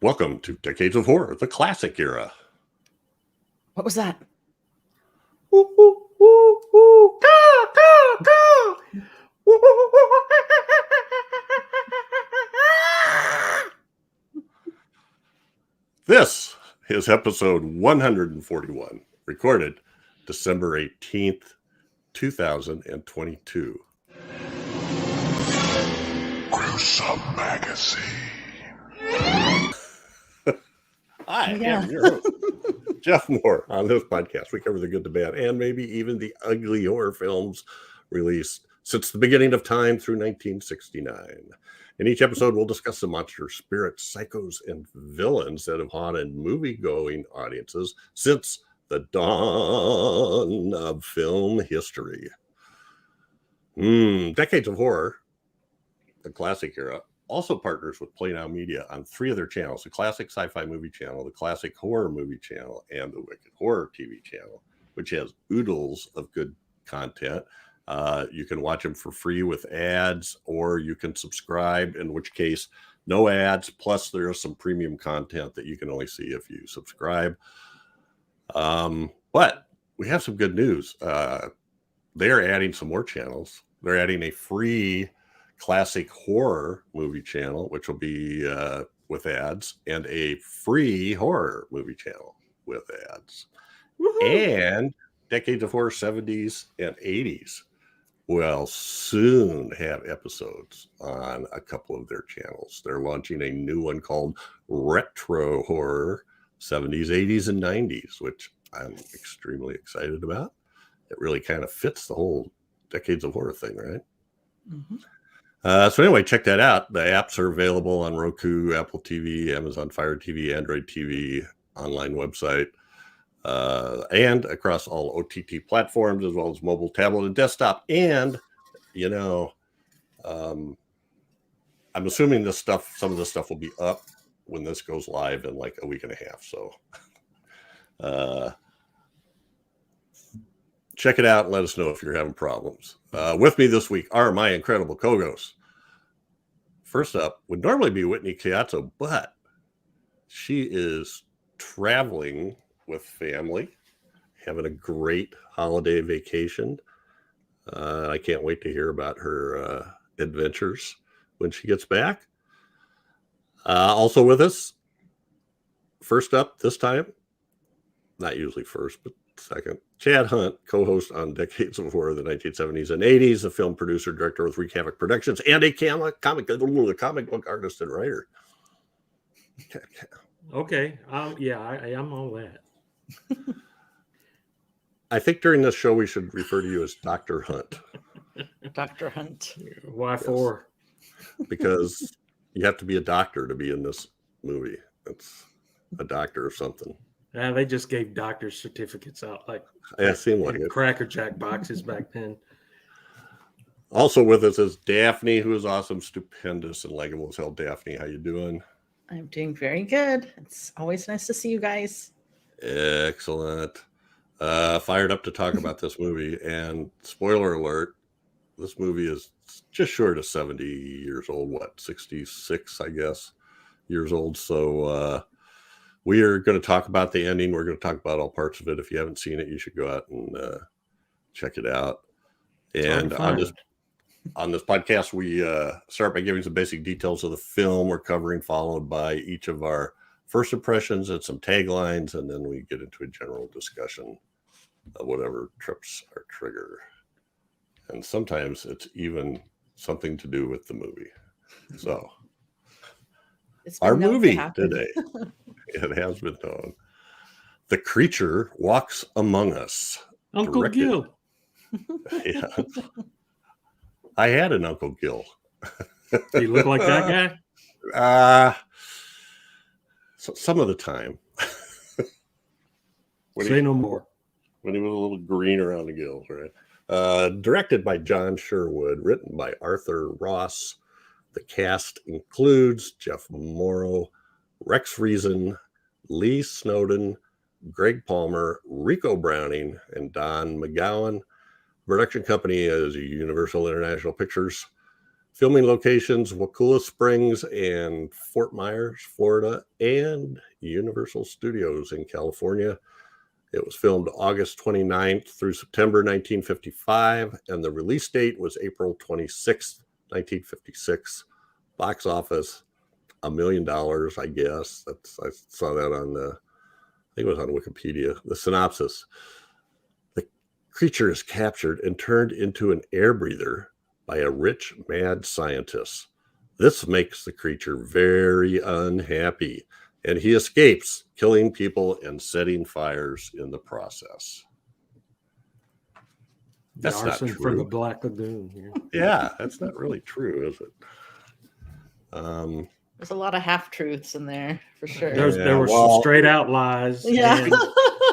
Welcome to Decades of Horror, the classic era. What was that? Woo, woo, woo, woo. Caw, caw, caw. Woo, woo, woo. This is episode 141, recorded December 18th, 2022. Gruesome Magazine. Hi, I'm your host, Jeff Mohr. On this podcast, we cover the good, the bad, and maybe even the ugly horror films released since the beginning of time through 1969. In each episode, we'll discuss the monsters, spirits, psychos, and villains that have haunted movie-going audiences since the dawn of film history. Decades of Horror, the classic era, also partners with Play Now Media on three of their channels: the Classic Sci-Fi Movie Channel, the Classic Horror Movie Channel, and the Wicked Horror TV Channel, which has oodles of good content. You can watch them for free with ads, or you can subscribe, in which case no ads, plus there's some premium content that you can only see if you subscribe. But we have some good news. They're adding some more channels. They're adding a free Classic Horror Movie Channel, which will be with ads, and a free horror movie channel with ads. Woo-hoo. And Decades of Horror 70s and 80s will soon have episodes on a couple of their channels. They're launching a new one called Retro Horror 70s, 80s, and 90s, which I'm extremely excited about. It really kind of fits the whole Decades of Horror thing, right? Mm-hmm. So anyway, check that out. The apps are available on Roku, Apple TV, Amazon Fire TV, Android TV, online website, and across all OTT platforms, as well as mobile, tablet, and desktop. And, you know, I'm assuming some of this stuff will be up when this goes live in like a week and a half. So check it out and let us know if you're having problems. With me this week are my incredible co-hosts. First up would normally be Whitney Chiazzo, but she is traveling with family, having a great holiday vacation. I can't wait to hear about her adventures when she gets back. Also with us, first up this time, not usually first, but second, Chad Hunt, co-host on Decades of Horror, the 1970s and 80s, a film producer, director with Wreak Havoc Productions, and a comic book artist and writer. Okay. I am all that. I think during this show we should refer to you as Dr. Hunt. Dr. Hunt. Why for? Because you have to be a doctor to be in this movie. It's a doctor or something. They just gave doctor's certificates out like Cracker Jack boxes back then. Also with us is Daphne, who is awesome, stupendous, and likable as hell. Daphne, how you doing? I'm doing very good. It's always nice to see you guys. Excellent. Fired up to talk about this movie. And spoiler alert, this movie is just short of 70 years old. 66, I guess, years old. So we are going to talk about the ending. We're going to talk about all parts of it. If you haven't seen it, you should go out and check it out. And on this podcast, we start by giving some basic details of the film we're covering, followed by each of our first impressions and some taglines, and then we get into a general discussion of whatever trips our trigger. And sometimes it's even something to do with the movie. So our movie today, it has been known. The Creature Walks Among Us. Uncle Gill. Yeah. I had an Uncle Gill. Do you look like that guy? Some of the time. Say no more. When he was a little green around the gills, right? Directed by John Sherwood, written by Arthur Ross. The cast includes Jeff Mohr, Rex Reason, Lee Snowden, Greg Palmer, Rico Browning, and Don McGowan. Production company is Universal International Pictures. Filming locations, Wakulla Springs and Fort Myers, Florida, and Universal Studios in California. It was filmed August 29th through September 1955, and the release date was April 26th, 1956. Box office, $1 million, I guess. I saw that on the, I think it was on Wikipedia. The synopsis. The creature is captured and turned into an air breather by a rich, mad scientist. This makes the creature very unhappy, and he escapes, killing people and setting fires in the process. That's not true. From the Black Lagoon. Yeah, that's not really true, is it? There's a lot of half-truths in there, for sure. There were some straight-out lies. Yeah.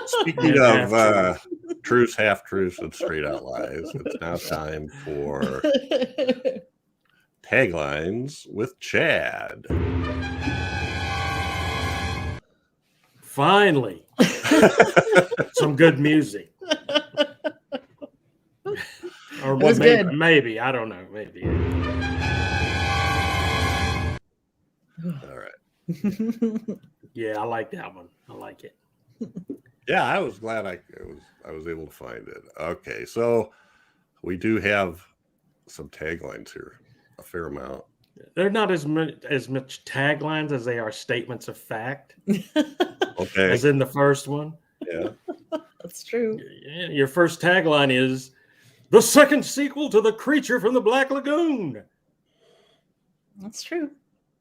Speaking of truths, half-truths, and straight-out lies, it's now time for Taglines with Chad. Finally. Some good music. Or maybe, I don't know, maybe. All right. Yeah, I like that one. I like it. Yeah, I was glad I was able to find it. Okay, so we do have some taglines here, a fair amount. They're not as much taglines as they are statements of fact. Okay. As in the first one. Yeah. That's true. Your first tagline is the second sequel to The Creature from the Black Lagoon. That's true.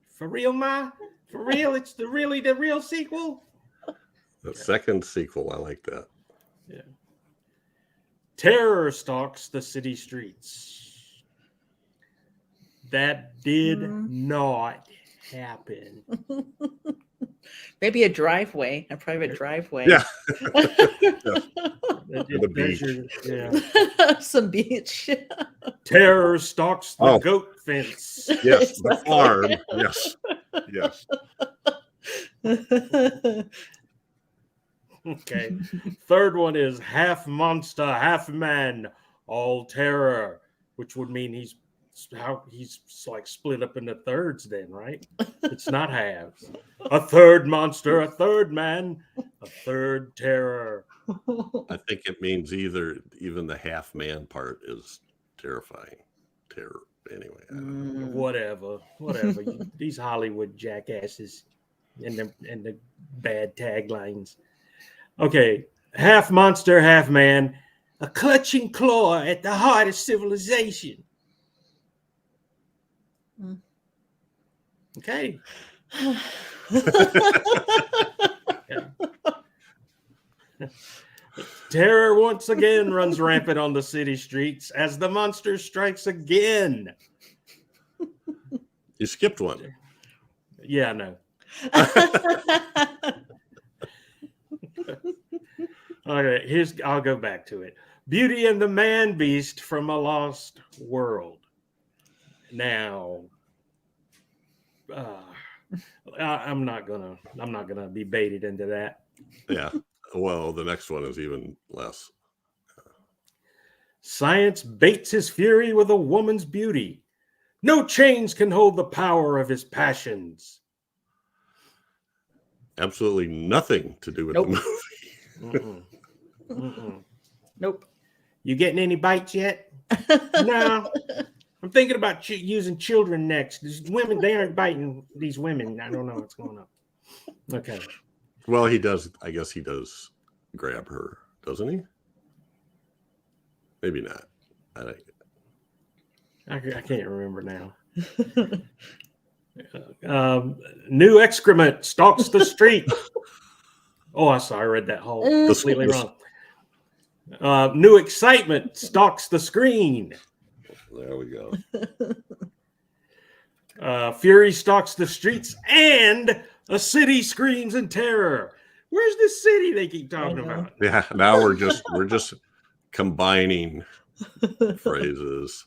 For real, Ma? For real? It's the real sequel? The second sequel. I like that. Yeah. Terror stalks the city streets. That did not happen. Maybe a driveway, a private driveway. Yeah. The beach. Some beach. Terror stalks the goat fence. Yes, the farm. Yes. Okay. Third one is half monster, half man, all terror, which would mean he's like split up into thirds then, right? It's not halves. A third monster, a third man, a third terror. I think it means even the half man part is terrifying. Terror. Anyway. Whatever. These Hollywood jackasses and the bad taglines. Okay. Half monster, half man, a clutching claw at the heart of civilization. Okay. Terror once again runs rampant on the city streets as the monster strikes again. You skipped one. Yeah, I know. Okay, I'll go back to it. Beauty and the Man Beast from a Lost World. Now, I'm not gonna be baited into that. Yeah. Well, the next one is even less. Science baits his fury with a woman's beauty. No chains can hold the power of his passions. Absolutely nothing to do with the movie. Nope. You getting any bites yet? No. I'm thinking about using children next. These women, they aren't biting these women. I don't know what's going on. Okay. Well, he does. I guess he does grab her, doesn't he? Maybe not. I can't remember now. New excrement stalks the street. Oh, I'm sorry. I read that whole completely wrong. New excitement stalks the screen. There we go. Fury stalks the streets and a city screams in terror. Where's the city they keep talking about? Yeah, now we're just combining phrases,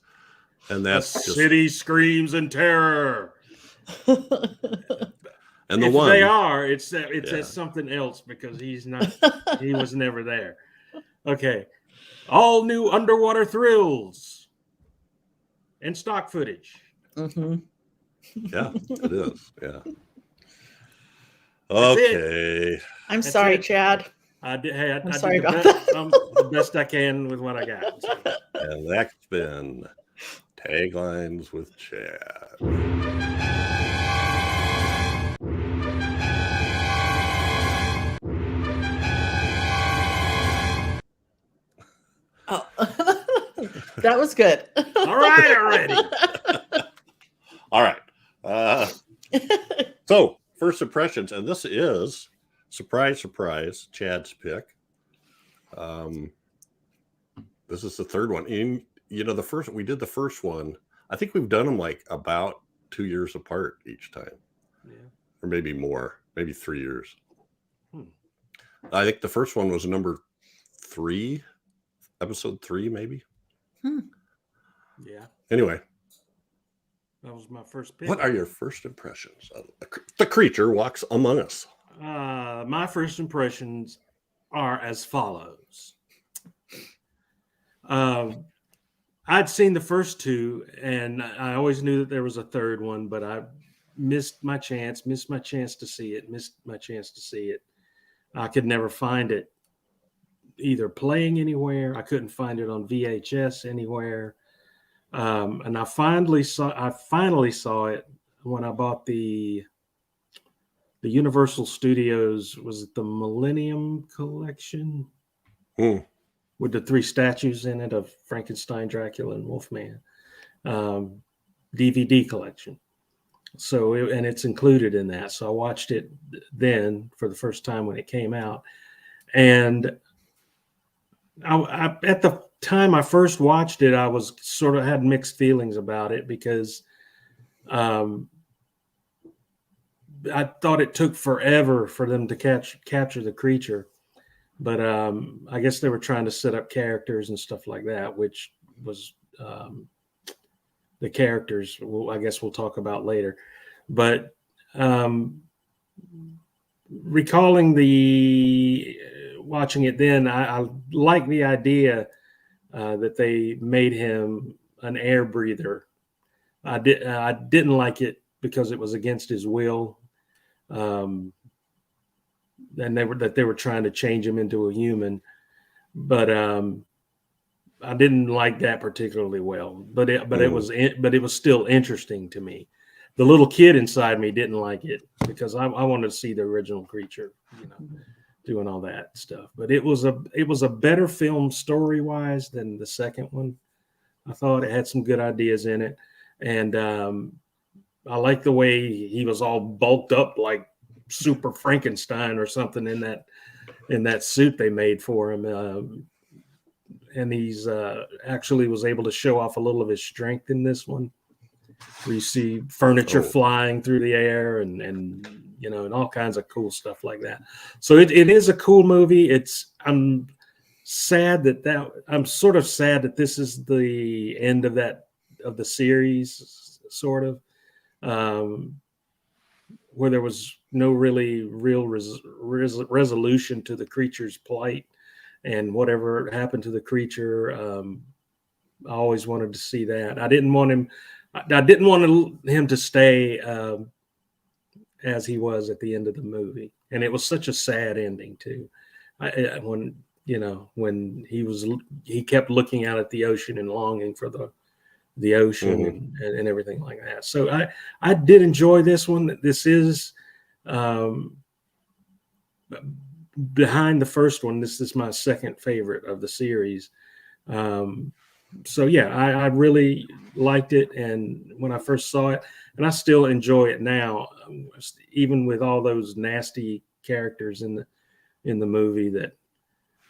and that's city screams in terror. And if they are, it says something else because he was never there. Okay, all new underwater thrills and stock footage. Mm-hmm. Yeah, it is. Yeah. That's it. Okay. I'm That's sorry, it. Chad. I did. Hey, I sorry did the about best. that. The best I can with what I got. So. And that's been Taglines with Chad. Oh, that was good. All right, already. All right. So, first impressions, and this is surprise, surprise, Chad's pick. This is the third one. And, you know, we did the first one. I think we've done them like about 2 years apart each time. Yeah. Or maybe more, maybe 3 years. I think the first one was number 3, episode 3, maybe. Yeah. Anyway. That was my first pick. What are your first impressions of The Creature Walks Among Us? My first impressions are as follows. I'd seen the first 2, and I always knew that there was a third one, but I missed my chance to see it. I could never find it either playing anywhere. I couldn't find it on VHS anywhere. And I finally saw it when I bought the Universal Studios, was it the Millennium Collection? With the 3 statues in it of Frankenstein, Dracula, and Wolfman DVD collection. So, and it's included in that. So I watched it then for the first time when it came out. And I at the time I first watched it, I was sort of had mixed feelings about it because I thought it took forever for them to capture the creature. But I guess they were trying to set up characters and stuff like that, which was the characters. I guess we'll talk about later. But recalling watching it then, I like the idea that they made him an air breather. I didn't like it because it was against his will. And they were trying to change him into a human, but I didn't like that particularly well. But it was still interesting to me. The little kid inside me didn't like it because I wanted to see the original creature, you know, doing all that stuff. But it was a better film story wise than the second one. I thought it had some good ideas in it, and I like the way he was all bulked up like Super Frankenstein or something in that suit they made for him, and he's actually was able to show off a little of his strength in this one, where you see furniture flying through the air and you know, and all kinds of cool stuff like that. So it is a cool movie. I'm sort of sad that this is the end of the series, sort of. Where there was no real resolution to the creature's plight, and whatever happened to the creature, I always wanted to see that. I didn't want him to stay as he was at the end of the movie, and it was such a sad ending too. When he kept looking out at the ocean and longing for the ocean and everything like that. So I did enjoy this one. This is behind the first one. This is my second favorite of the series. So yeah, I really liked it, and when I first saw it, and I still enjoy it now, even with all those nasty characters in the movie. That,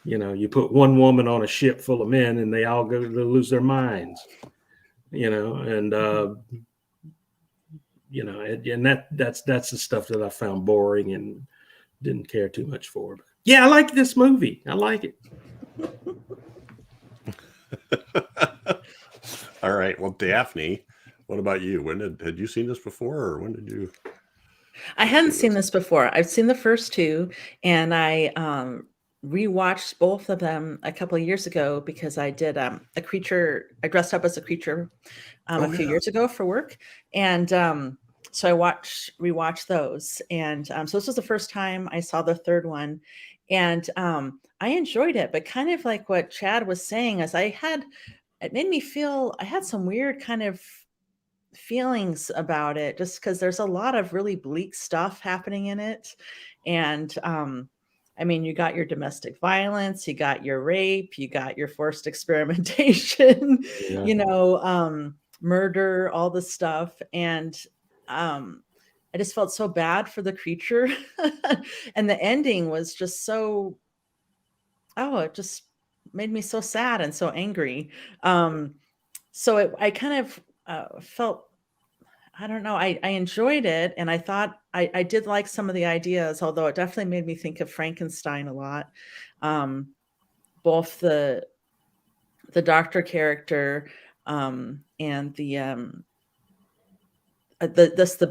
you know, you put one woman on a ship full of men, and they all go to lose their minds. You know, and you know, and that's the stuff that I found boring and didn't care too much for. But yeah, I like this movie. I like it. All right. Well, Daphne, what about you? Had you seen this before, or when did you? I hadn't seen this before. I've seen the first 2, and I rewatched both of them a couple of years ago because I did a creature. I dressed up as a creature a few years ago for work, and so I rewatched those. And so this was the first time I saw the third one, and I enjoyed it. But kind of like what Chad was saying, it made me feel I had some weird kind of feelings about it, just because there's a lot of really bleak stuff happening in it, and I mean, you got your domestic violence, you got your rape, you got your forced experimentation, murder, all the stuff. And I just felt so bad for the creature. And the ending was just so, it just made me so sad and so angry. I kind of felt, I don't know. I enjoyed it, and I thought I did like some of the ideas, although it definitely made me think of Frankenstein a lot. Both the doctor character and the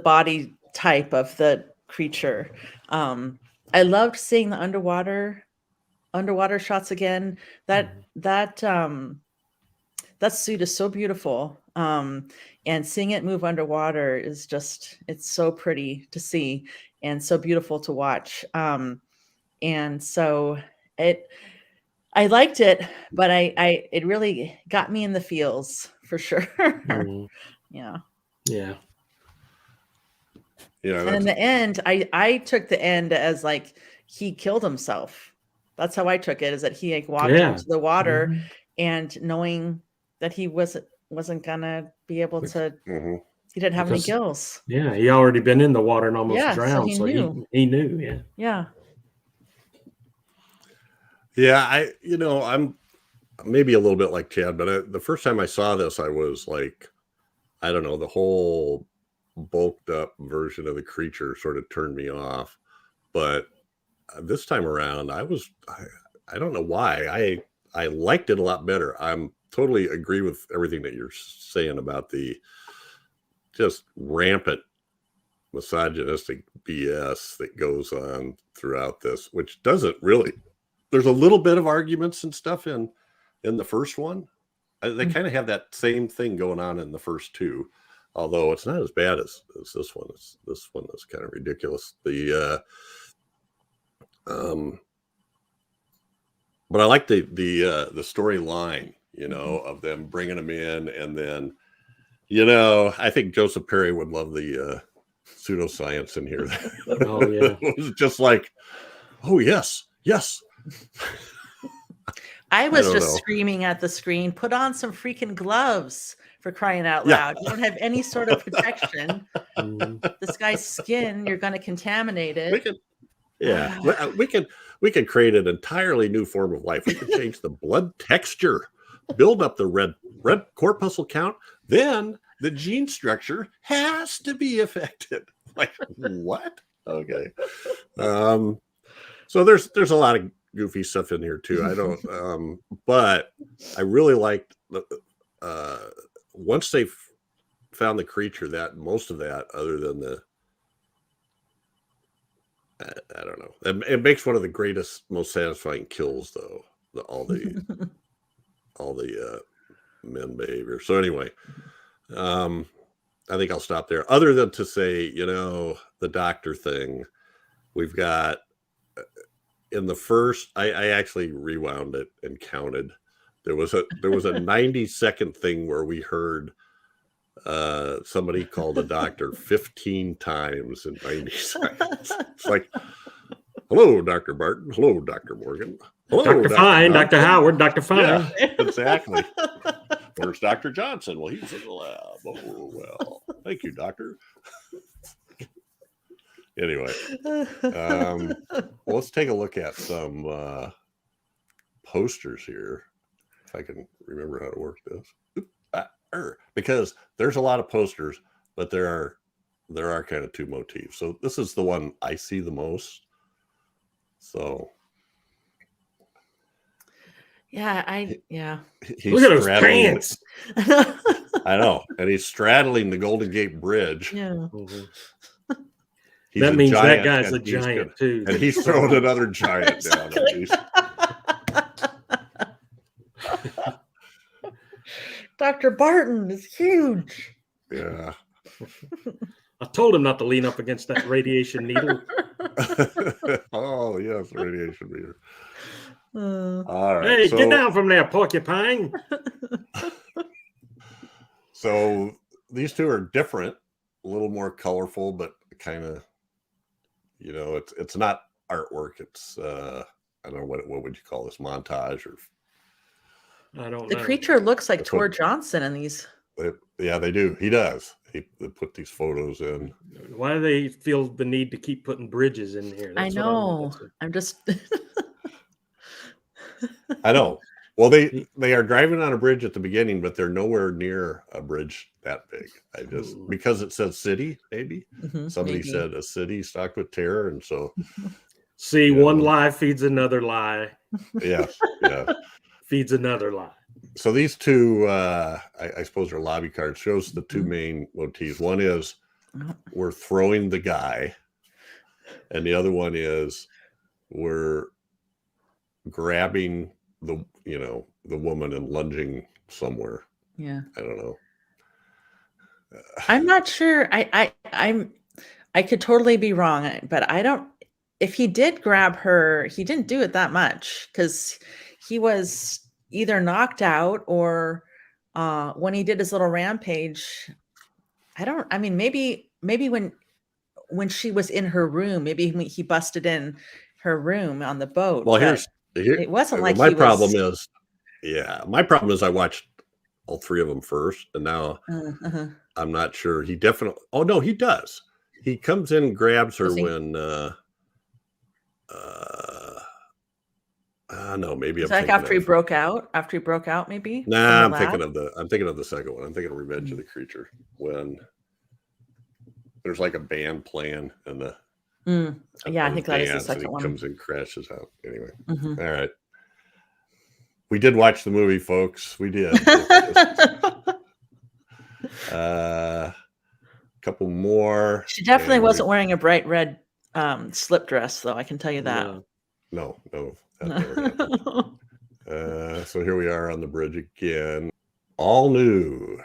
body type of the creature. I loved seeing the underwater shots again. That suit is so beautiful. And seeing it move underwater is it's so pretty to see and so beautiful to watch. And so I liked it, but it really got me in the feels for sure. Yeah. Yeah. And in the end, I took the end as like he killed himself. That's how I took it, is that he like walked into the water and knowing that he wasn't gonna be able to. He didn't have any gills. Yeah, he already been in the water and almost drowned, so he knew. Yeah. I'm maybe a little bit like Chad, but the first time I saw this, I was like, I don't know, the whole bulked up version of the creature sort of turned me off. But this time around, I don't know why I liked it a lot better. I'm totally agree with everything that you're saying about the just rampant misogynistic BS that goes on throughout this, which doesn't really, there's a little bit of arguments and stuff in the first one. They kind of have that same thing going on in the first two, although it's not as bad as this one. This one is kind of ridiculous. But I like the storyline, of them bringing them in, and then, I think Joseph Perry would love the pseudoscience in here. Oh yeah, it was just like, oh yes. I was just screaming at the screen, put on some freaking gloves, for crying out loud. You don't have any sort of protection. This guy's skin, you're going to contaminate it. We can create an entirely new form of life. We can change the blood texture, build up the red corpuscle count, then the gene structure has to be affected. Like, what? Okay. So there's a lot of goofy stuff in here too. I don't but I really liked once they found the creature, that most of that, other than the I don't know. It makes one of the greatest, most satisfying kills, though. All the men behavior. So anyway, I think I'll stop there. Other than to say, the doctor thing, we've got in the first. I actually rewound it and counted. There was a 90-second thing where we heard somebody called a doctor 15 times in 90 seconds. It's like, hello, Dr. Barton. Hello, Dr. Morgan. Hello, Dr. Fine, Dr. Howard, Dr. Fine. Yeah, exactly. Where's Dr. Johnson? Well, he's in the lab. Oh, well, thank you, doctor. Anyway, let's take a look at some posters here. If I can remember how to work this. Because there's a lot of posters, but there are kind of two motifs. So this is the one I see the most. So he's look at those pants. I know, and he's straddling the Golden Gate Bridge. Yeah. That means that guy's a giant too. And he's throwing another giant down. Dr. Barton is huge. Yeah. I told him not to lean up against that radiation needle. Oh, yes, radiation meter. Uh, All right. Hey, so, get down from there, porcupine. So these two are different, a little more colorful, but kind of, it's not artwork. It's I don't know what would you call this, montage or. I don't the know. creature looks like That's Tor what- Johnson in these. Yeah, they do. He does. They put these photos in. Why do they feel the need to keep putting bridges in here? I That's know. what I'm just. I know. Well, they are driving on a bridge at the beginning, but they're nowhere near a bridge that big. Because it says city, maybe. Somebody maybe. said a city stocked with terror, and so See, one lie feeds another lie, yeah. feeds another lie. So these two, I suppose, are lobby cards. Shows the two main motifs. One is we're throwing the guy, and the other one is we're grabbing the woman and lunging somewhere. Yeah. I don't know. I'm not sure. I could totally be wrong, but I don't. If he did grab her, he didn't do it that much because he was either knocked out or when he did his little rampage. I mean, maybe when she was in her room, maybe he busted in her room on the boat. Well, but here it wasn't like my he problem was, is. My problem is I watched all three of them first, and now I'm not sure. He definitely. Oh no, he does. He comes in and grabs her when. No, maybe it's I'm like after he broke out. After he broke out, maybe. Nah, I'm thinking of the second one. I'm thinking of Revenge of the Creature when there's like a band playing and the yeah, I think that is the second one. Comes and crashes out. Anyway, all right. We did watch the movie, folks. We did. Couple more. She definitely wasn't wearing a bright red slip dress, though. I can tell you that. No, that never happened. So here we are on the bridge again. All new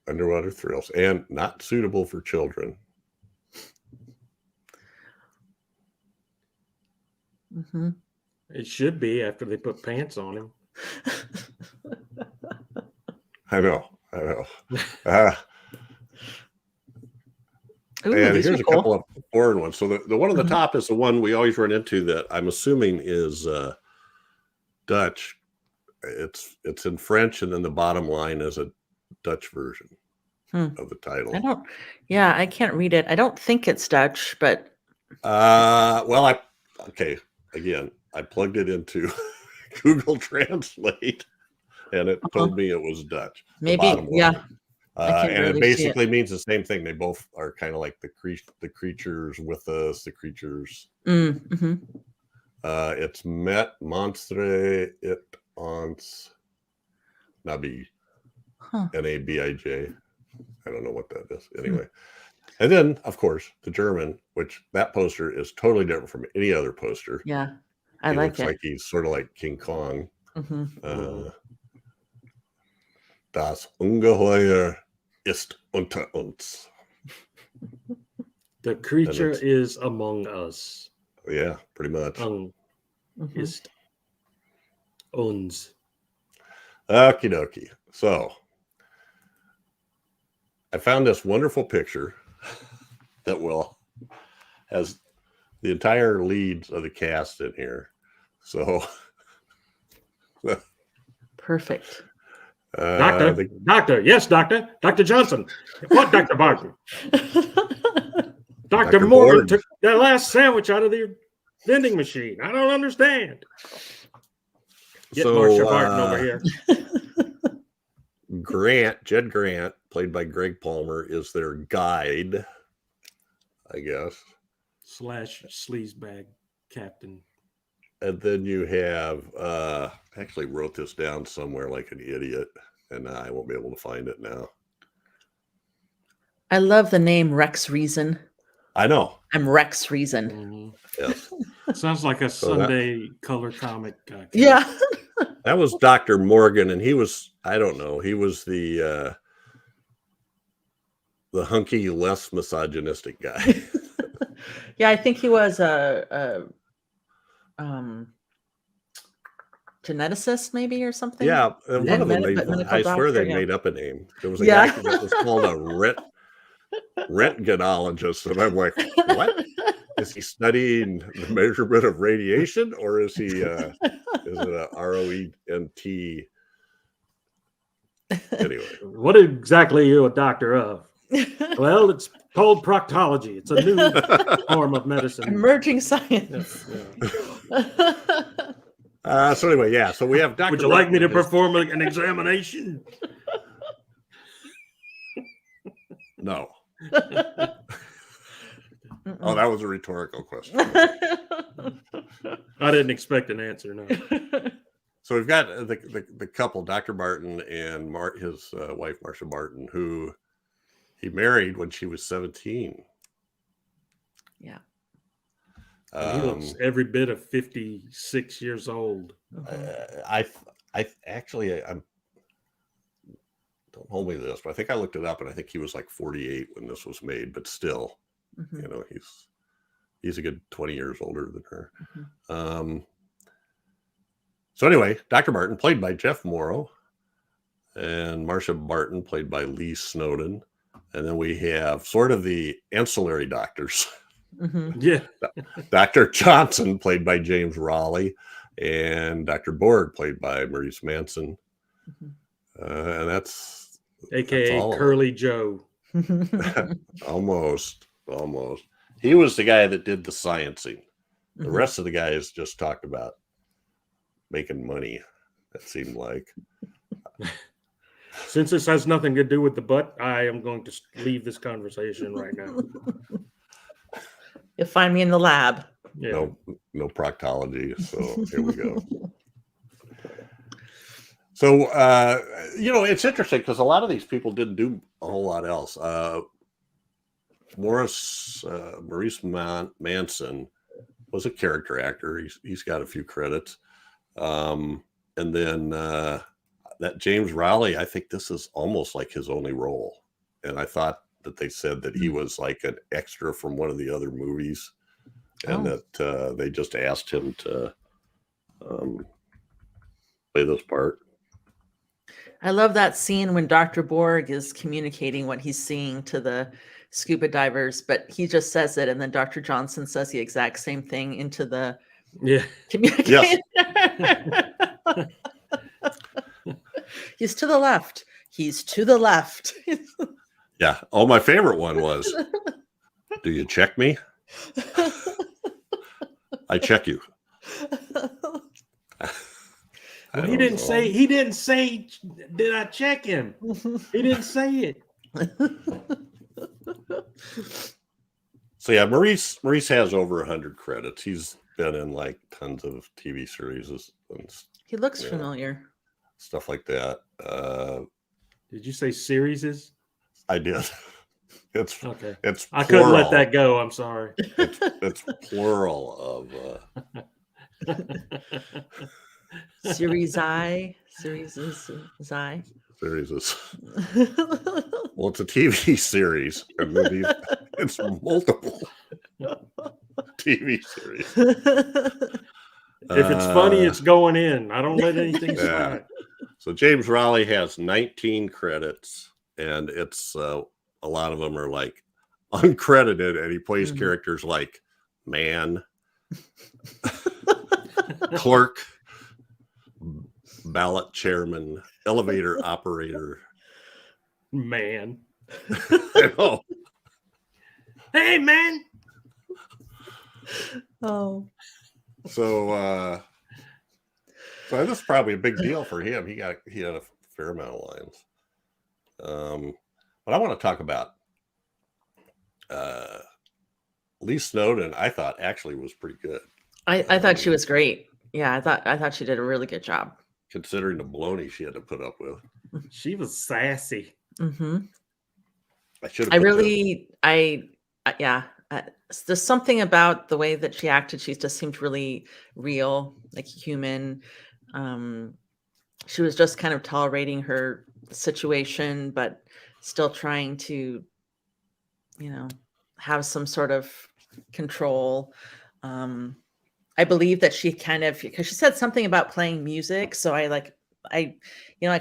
underwater thrills and not suitable for children. It should be after they put pants on him. I know. Ooh, and these here's are a cool. couple of foreign ones. So the one on the top is the one we always run into that I'm assuming is Dutch. It's in French, and then the bottom line is a Dutch version of the title. I can't read it. I don't think it's Dutch, but again, I plugged it into Google Translate, and it told me it was Dutch. Maybe, yeah. And it basically means the same thing. They both are kind of like the creatures with us, the creatures. It's met monstre it ons nabi, Nabij. I don't know what that is. Anyway, and then of course the German, which that poster is totally different from any other poster. Yeah, He looks like he's sort of like King Kong. Das Ungeheuer ist unter uns. The creature is among us. Yeah, pretty much. Ist uns. Okie dokie. So I found this wonderful picture that has the entire leads of the cast in here. So perfect. Doctor, yes, Doctor Johnson. What, Dr. Barton? Dr. Mohr took that last sandwich out of the vending machine. I don't understand. Get Marsha Barton over here. Jed Grant, played by Greg Palmer, is their guide, I guess. / sleazebag captain. And then you have, I actually wrote this down somewhere like an idiot, and I won't be able to find it now. I love the name Rex Reason. I know. I'm Rex Reason. Yes. Sounds like a Sunday color comic. Yeah. That was Dr. Morgan, and he was, I don't know, he was the hunky, less misogynistic guy. Yeah, I think he was a geneticist, maybe, or something. Yeah, and one of them, medical I swear doctor, they made up a name. There was a Yeah. guy that was called a rentgenologist, and I'm like, what? Is he studying the measurement of radiation, or is he? Is it a ROENT? Anyway, What exactly are you a doctor of? Well, it's called proctology. It's a new form of medicine. Emerging science. Yeah. So anyway, yeah. So we have Dr. Would you like me to Martin. perform an examination? No. Oh, that was a rhetorical question. I didn't expect an answer. No. So we've got the couple, Dr. Martin and his wife, Marcia Martin, who he married when she was 17. Yeah. He looks every bit of 56 years old. I actually, don't hold me to this, but I think I looked it up, and I think he was like 48 when this was made, but still, you know, he's a good 20 years older than her. So anyway, Dr. Martin, played by Jeff Mohr, and Marcia Martin, played by Lee Snowden. And then we have sort of the ancillary doctors. Yeah. Dr. Johnson, played by James Raleigh, and Dr. Borg, played by Maurice Manson. And that's AKA Curly Joe. Almost. He was the guy that did the sciencing. The rest of the guys just talked about making money, it seemed like. Since this has nothing to do with the butt, I am going to leave this conversation right now. You'll find me in the lab. Yeah. No proctology. So here we go. So, you know, it's interesting because a lot of these people didn't do a whole lot else. Maurice Manson was a character actor. He's got a few credits. And then that James Raleigh, I think this is almost like his only role. And I thought that they said that he was like an extra from one of the other movies, and that they just asked him to play this part. I love that scene when Dr. Borg is communicating what he's seeing to the scuba divers, but he just says it, and then Dr. Johnson says the exact same thing into the communicator. Yes. He's to the left. He's to the left. Yeah. Oh, my favorite one was, do you check me? I check you. He didn't say, did I check him? He didn't say it. So yeah, Maurice has over 100 credits. He's been in like tons of TV series and He looks familiar. Stuff like that. Did you say series? I did. It's okay. It's I plural. couldn't let that go. I'm sorry. It's plural of Series I. Series I. Series is. Well, it's a TV series, and then it's multiple TV series. If it's funny, it's going in. I don't let anything slide. So James Raleigh has 19 credits, and it's a lot of them are like uncredited, and he plays characters like man, clerk, ballot chairman, elevator operator. Man. I know. Hey, man. Oh. So this is probably a big deal for him. He had a fair amount of lines. But I want to talk about Lee Snowden. I thought actually was pretty good. I thought she was great. Yeah, I thought she did a really good job. Considering the baloney she had to put up with. She was sassy. Mm-hmm. There's something about the way that she acted. She just seemed really real, like human. she was just kind of tolerating her situation, but still trying to, have some sort of control. I believe that she kind of, because she said something about playing music. So like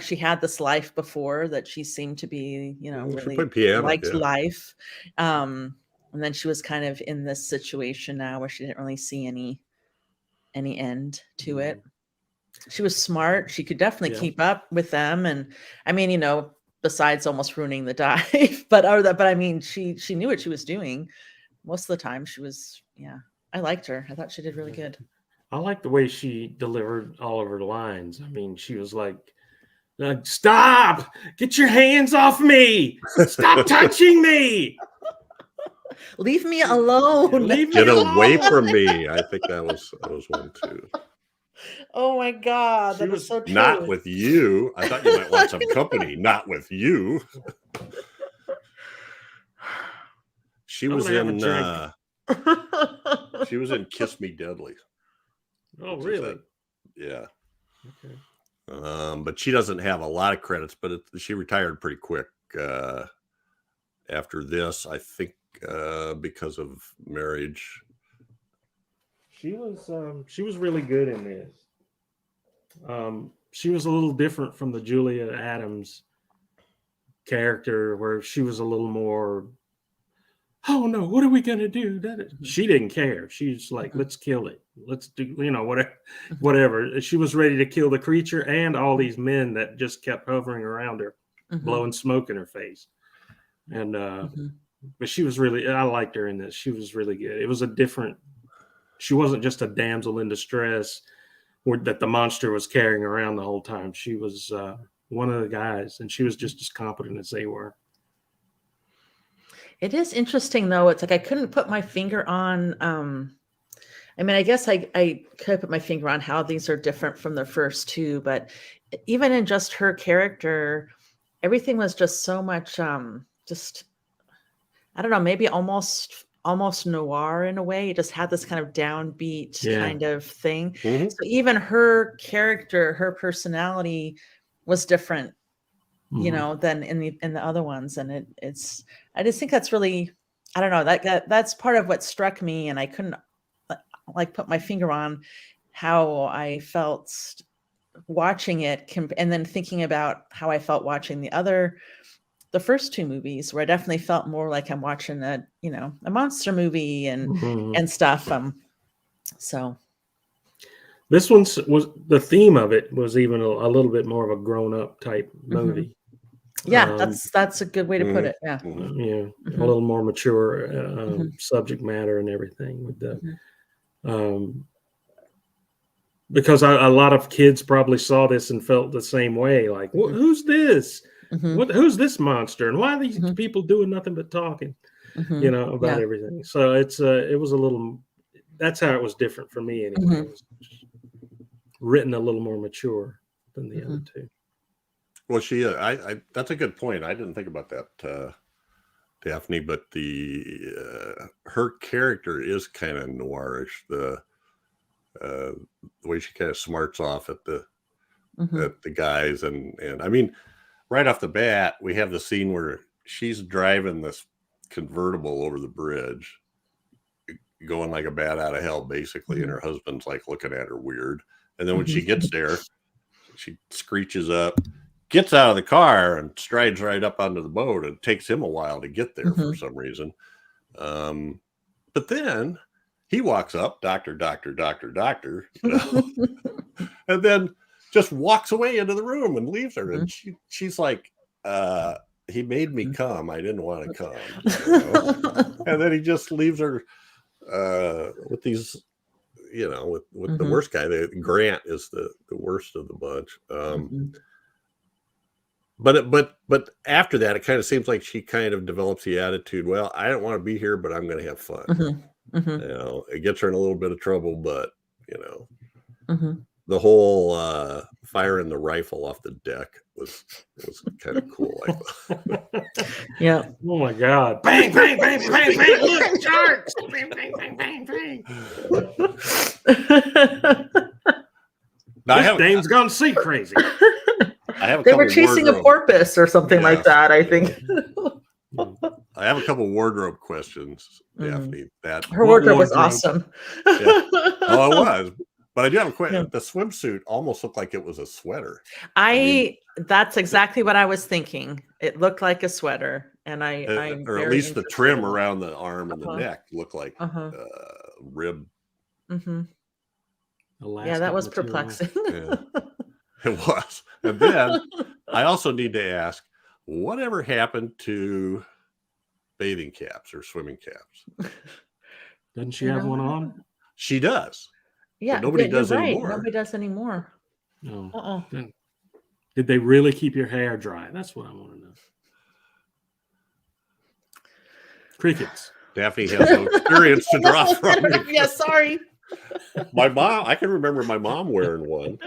she had this life before that she seemed to be, She really played piano. liked Yeah. life. And then she was kind of in this situation now where she didn't really see any end to it. She was smart. She could definitely keep up with them. And I mean, besides almost ruining the dive, but I mean, she knew what she was doing most of the time. She was, I liked her. I thought she did really good. I like the way she delivered all of her lines. I mean, she was like, stop! Get your hands off me! Stop touching me! Leave me alone. Get away from me. I think that was one too. Oh my God. That was so true. Not with you. I thought you might want some company. Not with you. She was in she was in Kiss Me Deadly. Oh, really? Yeah. Okay. But she doesn't have a lot of credits, but she retired pretty quick after this, I think, because of marriage. She was really good in this. She was a little different from the Julia Adams character, where she was a little more, oh no, what are we gonna do? She didn't care. She's like, let's kill it. Let's do, whatever. She was ready to kill the creature and all these men that just kept hovering around her, blowing smoke in her face. And but she was really, I liked her in this. She was really good. It was she wasn't just a damsel in distress that the monster was carrying around the whole time. She was one of the guys, and she was just as competent as they were. It is interesting, though. It's like I couldn't put my finger on. I mean, I guess I could put my finger on how these are different from the first two, but even in just her character, everything was just so much. Just, I don't know, maybe almost noir in a way. It just had this kind of downbeat kind of thing. So even her character, her personality was different, than in the other ones. And I just think that's really, I don't know, that's part of what struck me. And I couldn't put my finger on how I felt watching it, and then thinking about how I felt watching the first two movies, where I definitely felt more like I'm watching a monster movie and stuff. So this one was, the theme of it was even a little bit more of a grown-up type movie. Yeah, that's a good way to put it. Yeah. Yeah, a little more mature subject matter and everything with the because a lot of kids probably saw this and felt the same way, like, who's this? Who's this monster? And why are these people doing nothing but talking, about everything? So it was a little, that's how it was different for me anyway. It was written a little more mature than the other two. Well, I that's a good point. I didn't think about that, Daphne, but her character is kind of noirish. The way she kind of smarts off at the guys, and I mean, right off the bat, we have the scene where she's driving this convertible over the bridge, going like a bat out of hell, basically, and her husband's like looking at her weird. And then when she gets there, she screeches up, gets out of the car, and strides right up onto the boat. And it takes him a while to get there for some reason. But then he walks up, doctor, and then just walks away into the room and leaves her. And she's like, he made me come. I didn't want to come. And then he just leaves her with these, with the worst guy. Grant is the worst of the bunch. But after that, it kind of seems like she kind of develops the attitude, well, I don't want to be here, but I'm going to have fun. It gets her in a little bit of trouble, but the whole firing the rifle off the deck was kind of cool. I thought. Yeah. Oh my God! Bang, bang, bang, bang, bang! Look, sharks! Bang, bang, bang, bang, bang! Now, Dame's gone sea crazy. I have a They couple were chasing a wardrobe. porpoise or something like Yes, that, I yeah. think. I have a couple wardrobe questions, Mhm. Daphne. That Her What wardrobe was wardrobe? awesome. Yeah. Oh, it was. But I do have a Yeah. question. The swimsuit almost looked like it was a sweater. mean, That's exactly what I was thinking. It looked like a sweater, and I'm or at very least the interested trim in it. around the arm and the Uh-huh. neck looked like Uh-huh. rib. Mm-hmm. Yeah, Elastic that was material. perplexing. Yeah. It was. And then I also need to ask, whatever happened to bathing caps or swimming caps? Doesn't she You have know, one I don't on? know. She does. Yeah, nobody you're does right. anymore. Nobody does anymore. No. Uh-uh. Then- Did they really keep your hair dry? That's what I want to know. Crickets. Daphne has no experience to draw from. Yeah, sorry. My mom, I can remember my mom wearing one.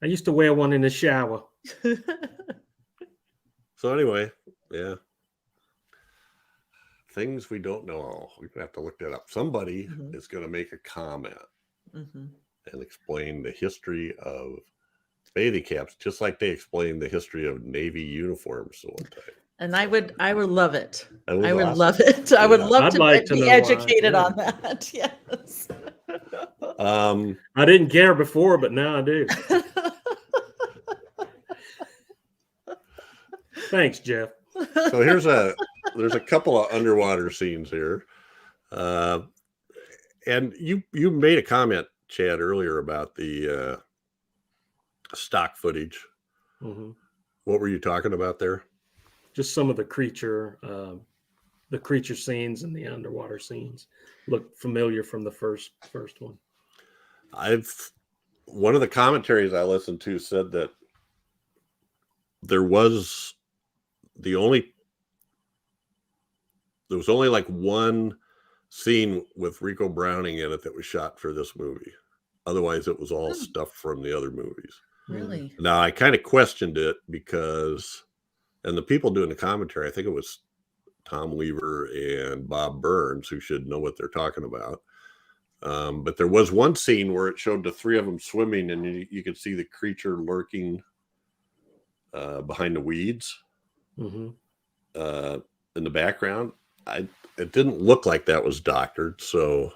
I used to wear one in the shower. So anyway, yeah. Things we don't know. We're gonna have to look that up. Somebody Mhm. is gonna make a comment Mhm. and explain the history of bathing caps, just like they explained the history of Navy uniforms the one time. And I would love it. That was I would awesome. love it. I would Yeah. love I'd to like to be know, educated yeah. on that. Yes. I didn't care before, but now I do. Thanks, Jeff. So there's a couple of underwater scenes here. And you made a comment, Chad, earlier about the stock footage. Mm-hmm. What were you talking about there? Just some of the creature scenes and the underwater scenes look familiar from the first one. One of the commentaries I listened to said that there was only like one scene with Rico Browning in it that was shot for this movie. Otherwise, it was all stuff from the other movies. Really? Now, I kind of questioned it because, and the people doing the commentary, I think it was Tom Weaver and Bob Burns, who should know what they're talking about. But there was one scene where it showed the three of them swimming, and you could see the creature lurking behind the weeds Mm-hmm. in the background. It didn't look like that was doctored, so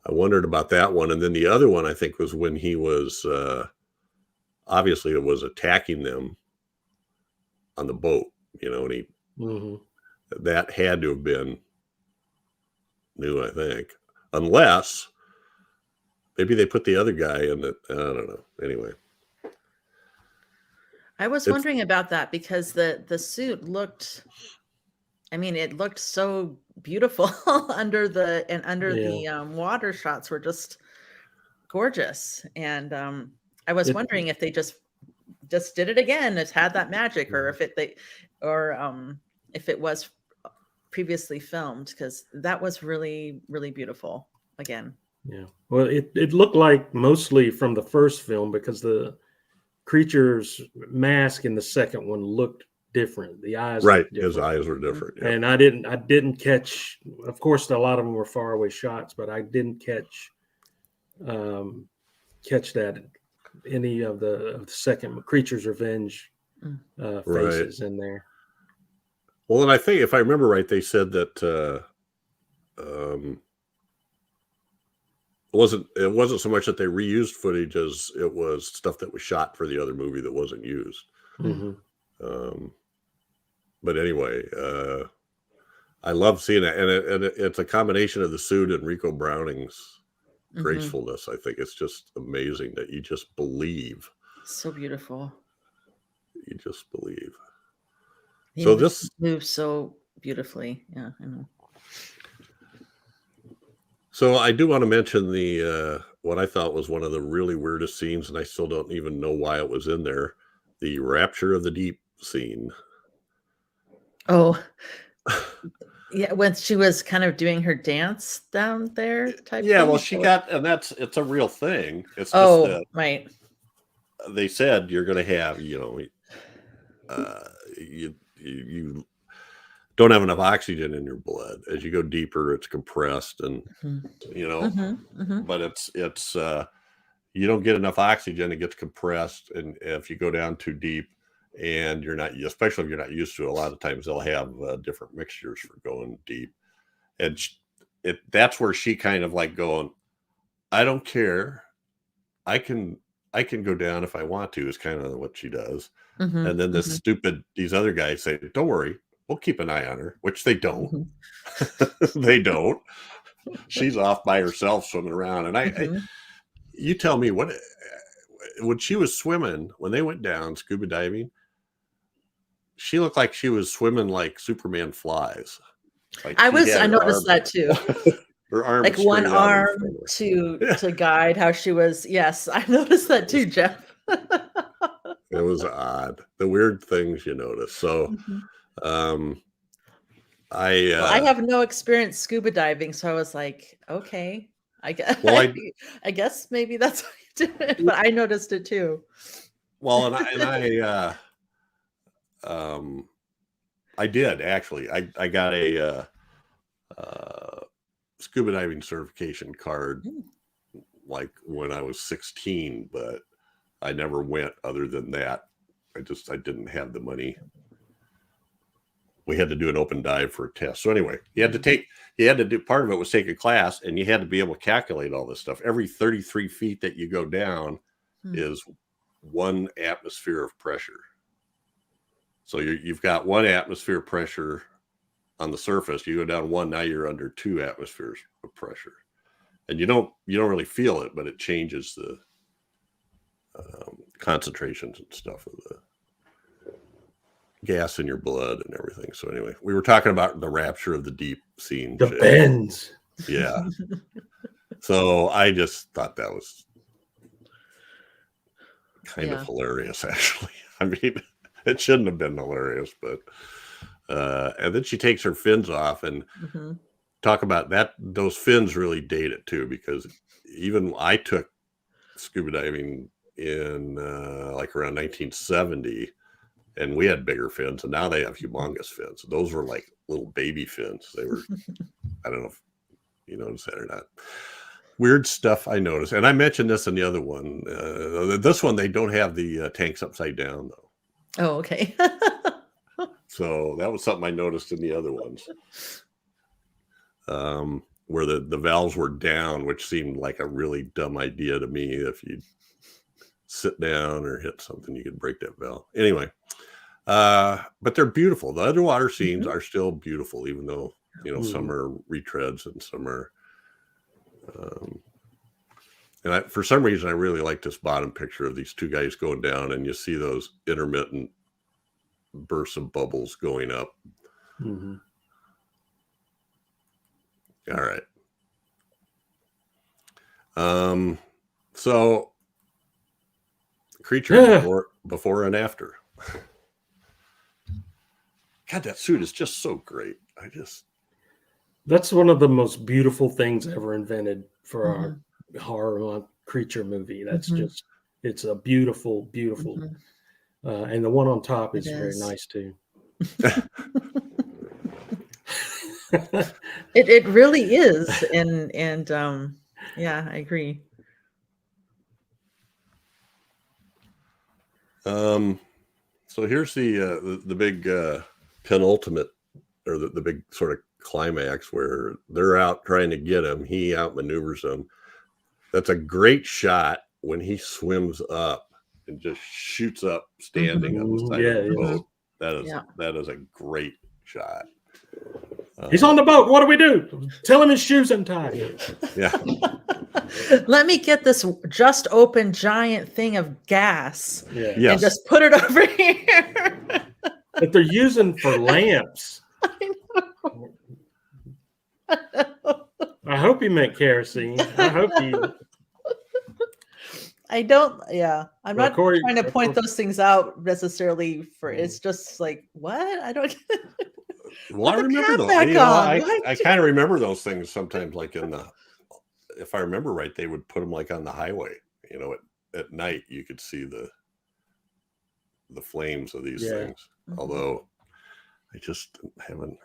I wondered about that one. And then the other one, I think, was when he was obviously it was attacking them on the boat, and he that had to have been new, I think, unless maybe they put the other guy in it. I don't know. Anyway, I was wondering about that because the suit looked, I mean, it looked so beautiful under the water shots were just gorgeous. And I was wondering if they just did it again. It had that magic, or if it was previously filmed, because that was really, really beautiful again. Yeah. Well, it looked like mostly from the first film because the creature's mask in the second one looked different. The eyes, right? Different. His eyes were different. Yeah. And I didn't catch. Of course, a lot of them were faraway shots, but I didn't catch that any of the second Creature's Revenge faces in there. Well, and I think if I remember right, they said that it wasn't so much that they reused footage as it was stuff that was shot for the other movie that wasn't used. Mm-hmm. But anyway, I love seeing it, and it's a combination of the suit and Rico Browning's gracefulness. I think it's just amazing that you just believe. So beautiful. You just believe. He So this moves so beautifully. Yeah, I know. So I do want to mention the what I thought was one of the really weirdest scenes, and I still don't even know why it was in there. The Rapture of the Deep scene. Oh, yeah, when she was kind of doing her dance down there type Yeah, thing? well, she got, and it's a real thing. It's just that right. They said you're going to have, you don't have enough oxygen in your blood. As you go deeper, it's compressed, and but it's you don't get enough oxygen, it gets compressed, and if you go down too deep and you're not, especially if you're not used to it, a lot of times they'll have different mixtures for going deep. And that's where she kind of like going, I don't care, I can go down if I want to, is kind of what she does. Mm-hmm. And then these other guys say, don't worry, we'll keep an eye on her, which they don't. They don't. She's off by herself swimming around. And you tell me, what when she was swimming, when they went down scuba diving, she looked like she was swimming like Superman flies. Like I noticed that too. Her arm, like one arm to guide how she was. Yes, I noticed that too, Jeff. It was odd. The weird things you notice. So I have no experience scuba diving, so I was like, okay, I guess. Well, I guess maybe that's how you do it, but I noticed it too. Well, I did actually. I got a scuba diving certification card like when I was 16, but I never went other than that. I didn't have the money. We had to do an open dive for a test. So anyway, you had to do, part of it was take a class, and you had to be able to calculate all this stuff. Every 33 feet that you go down is 1 atmosphere of pressure. So you've got 1 atmosphere pressure on the surface. You go down 1, now you're under 2 atmospheres of pressure, and you don't really feel it, but it changes the concentrations and stuff of the gas in your blood and everything. So anyway, we were talking about the rapture of the deep scene. The bends. Yeah. So I just thought that was kind of hilarious, actually. I mean, it shouldn't have been hilarious, but and then she takes her fins off, and talk about that. Those fins really date it too, because even I took scuba diving in like around 1970, and we had bigger fins, and now they have humongous fins. Those were like little baby fins. They were, I don't know if you noticed that or not. Weird stuff I noticed. And I mentioned this in the other one. This one, they don't have the tanks upside down, though. Oh, okay. So that was something I noticed in the other ones. Where the valves were down, which seemed like a really dumb idea to me. If you sit down or hit something, you could break that valve. Anyway, but they're beautiful. The underwater scenes are still beautiful, even though, you know, some are retreads and some are and for some reason I really like this bottom picture of these 2 guys going down, and you see those intermittent bursts of bubbles going up. All right. So creature before and after. God, that suit is just so great. That's one of the most beautiful things ever invented for our horror creature movie. That's just, it's a beautiful, beautiful. And the one on top is very nice too. It really is. And yeah, I agree. So here's the big penultimate, or the big sort of climax, where they're out trying to get him. He outmaneuvers them. That's a great shot when he swims up and just shoots up standing on the side of the boat. That is a great shot. He's on the boat. What do we do? Tell him his shoes untied. Yeah. Let me get this just open giant thing of gas and just put it over here. That they're using for lamps. I hope he meant kerosene. I hope he. I don't. Yeah, I'm not trying to point those things out necessarily. For it's just like, what? I don't. Well, I remember those. You know, I kind of remember those things sometimes, like in the. If I remember right, they would put them like on the highway. You know, at night you could see the flames of these things. Although I just haven't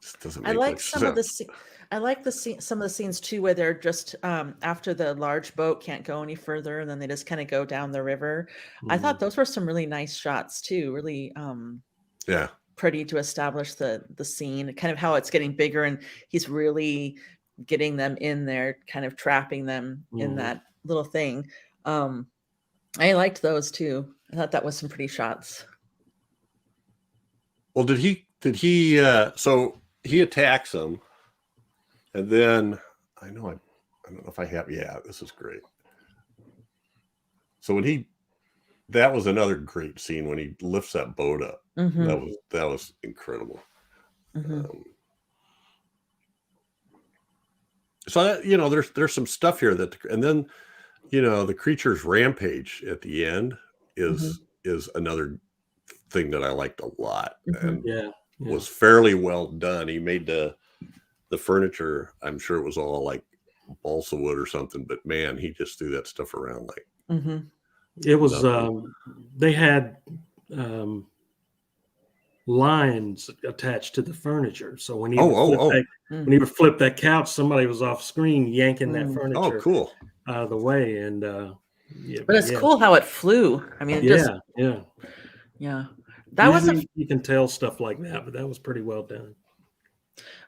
Just doesn't I make like much some of the sense. I like some of the scenes too where they're just after the large boat can't go any further and then they just kind of go down the river. I thought those were some really nice shots too, really Yeah. pretty to establish the scene, kind of how it's getting bigger and he's really getting them in there, kind of trapping them in that little thing. I liked those too. I thought that was some pretty shots. Well, did he so he attacks him, and then I don't know if I have, yeah, this is great. So that was another great scene when he lifts that boat up. That was incredible. So that, there's some stuff here and then the creature's rampage at the end is another thing that I liked a lot and was fairly well done. He made the furniture. I'm sure it was all like balsa wood or something, but man, he just threw that stuff around like. It was they had lines attached to the furniture, so when he when he would flip that couch, somebody was off screen yanking that furniture. Oh, cool! Out of the way, and but it's cool how it flew. I mean, that usually was you can tell stuff like that, but that was pretty well done.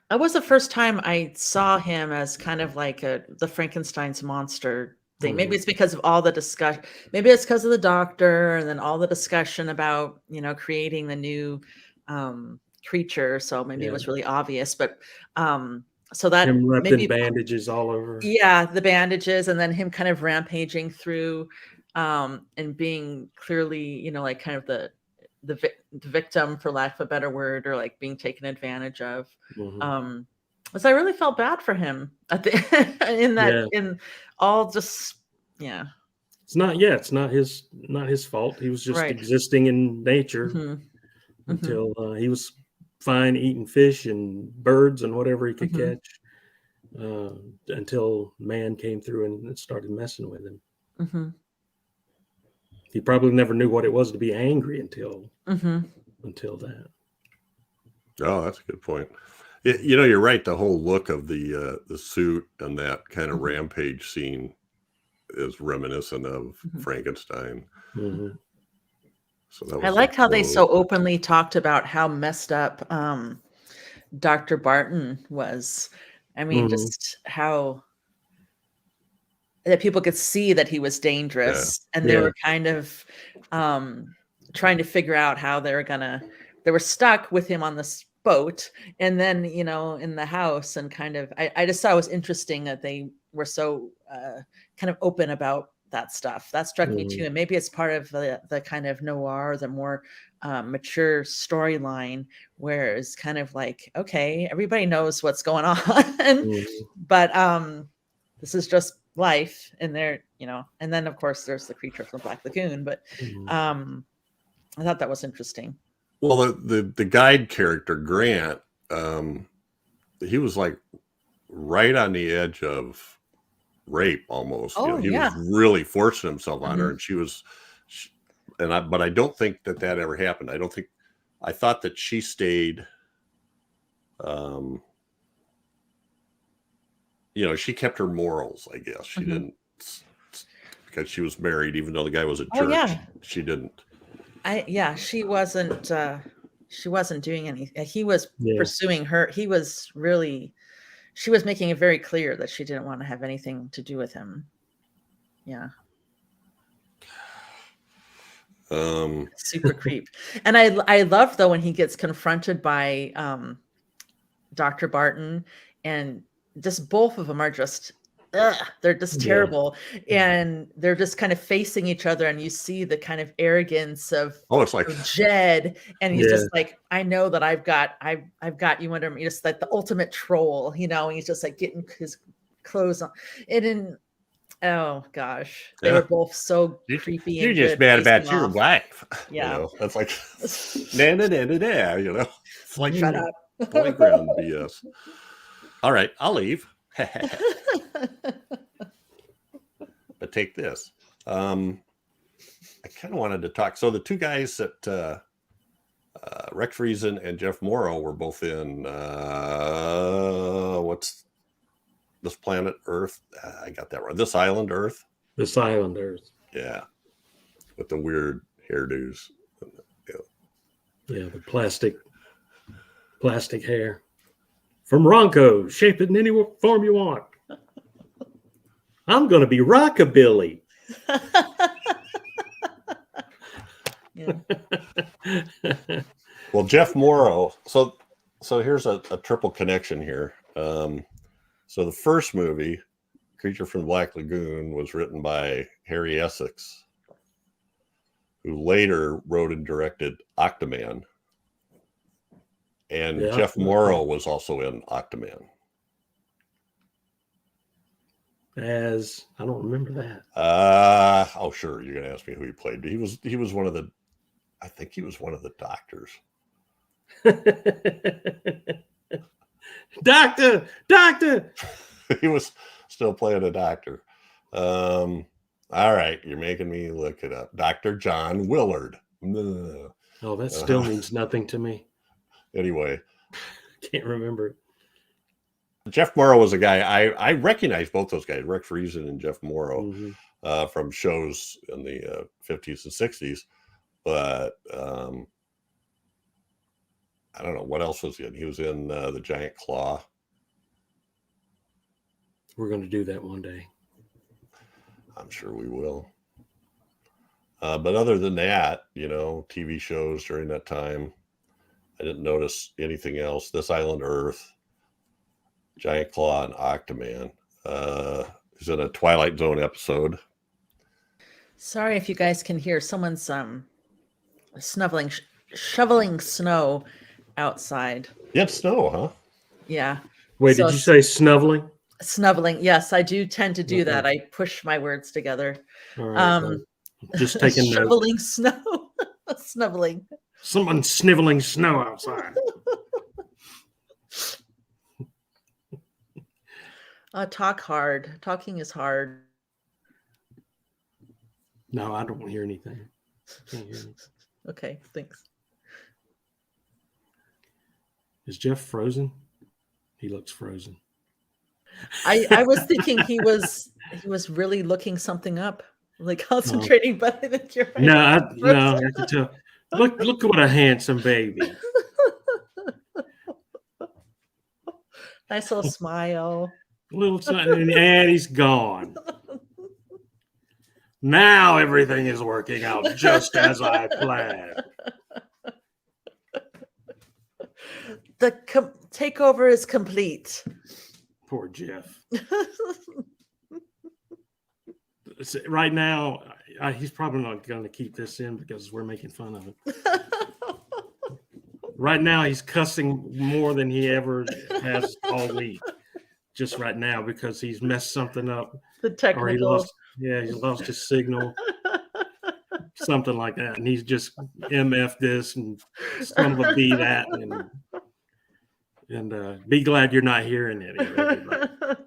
That was the first time I saw him as kind of like the Frankenstein's monster thing. Maybe it's because of all the discussion. Maybe it's because of the doctor and then all the discussion about, creating the new creature. So maybe it was really obvious, but so that him wrapped maybe in bandages all over. Yeah, the bandages, and then him kind of rampaging through and being clearly, like kind of the victim, for lack of a better word, or like being taken advantage of. So I really felt bad for him at the in all just it's not his fault. He was just existing in nature until he was fine eating fish and birds and whatever he could catch until man came through and started messing with him. He probably never knew what it was to be angry until that. Oh, that's a good point. You're right. The whole look of the suit and that kind of rampage scene is reminiscent of Frankenstein. So that was I liked how they so openly talked about how messed up Dr. Barton was. I mean, just how that people could see that he was dangerous, and they were kind of trying to figure out how they were stuck with him on this boat, and then in the house, and kind of I just thought it was interesting that they were so kind of open about that stuff. That struck me too, and maybe it's part of the kind of noir, the more mature storyline, where it's kind of like, okay, everybody knows what's going on, but this is just life, and they're and then of course there's the creature from Black Lagoon, but I thought that was interesting. Well, the guide character Grant, he was like right on the edge of rape almost. He was really forcing himself on her, and but I don't think that ever happened. I thought that she stayed. She kept her morals, I guess. She didn't, because she was married, even though the guy was a jerk. She didn't. She wasn't doing anything. He was pursuing her. She was making it very clear that she didn't want to have anything to do with him. Super creep. And I love though when he gets confronted by Dr. Barton, and just both of them are just they're just terrible, and they're just kind of facing each other, and you see the kind of arrogance of it's like Jed, and he's just like, I know that I've got you under me, just like the ultimate troll, and he's just like getting his clothes on. Oh gosh, they were both so creepy. You're just mad about your wife. That's like it's like shut up. Playground BS. All right, I'll leave. But take this. I kind of wanted to talk. So the two guys that Rex Reason and Jeff Mohr were both in what's this planet Earth? I got that right. This Island Earth. This Island Earth. Yeah, with the weird hairdos. Yeah, the plastic hair. From Ronco, shape it in any form you want. I'm going to be rockabilly. Yeah. Well, Jeff Mohr. So here's a triple connection here. So the first movie, Creature from the Black Lagoon, was written by Harry Essex, who later wrote and directed Octoman. And Yeah. Jeff Mohr was also in Octoman. As I don't remember that. Oh, sure. You're gonna ask me who he played. He was one of the, I think he was one of the doctors. Doctor. He was still playing a doctor. All right, you're making me look it up. Dr. John Willard. Oh, that still means nothing to me. Anyway, Can't remember. Jeff Mohr was a guy I recognize both those guys, Rex Reason and Jeff Mohr, Mm-hmm. From shows in the 50s and 60s. But I don't know what else was he in. He was in The Giant Claw. We're going to do that one day. I'm sure we will. But other than that, TV shows during that time, I didn't notice anything else. This Island Earth, Giant Claw, and Octoman. He's in a Twilight Zone episode. Sorry if you guys can hear someone's shoveling snow outside. Yeah, it's snow, huh? Yeah. Wait, So- did you say snuffling? Snubbling. Yes, I do tend to do Okay. that. I push my words together. All right, just taking notes. shoveling snow. Snubbling. Someone sniveling snow outside. Talk hard. Talking is hard. No, I don't hear anything. Can't hear anything. Okay, thanks. Is Jeff frozen? He looks frozen. I was thinking he was really looking something up, like concentrating, but I think you're right. No, I can tell. Look what a handsome baby. Nice little smile. Little tiny, and he's gone. Now everything is working out just as I planned. The takeover is complete. Poor Jeff. Right now, he's probably not going to keep this in because we're making fun of him. Right now, he's cussing more than he ever has all week. Just right now because he's messed something up. The technical. Or he lost his signal. Something like that. And he's just MF this and son of a B that. And be glad you're not hearing it. Everybody.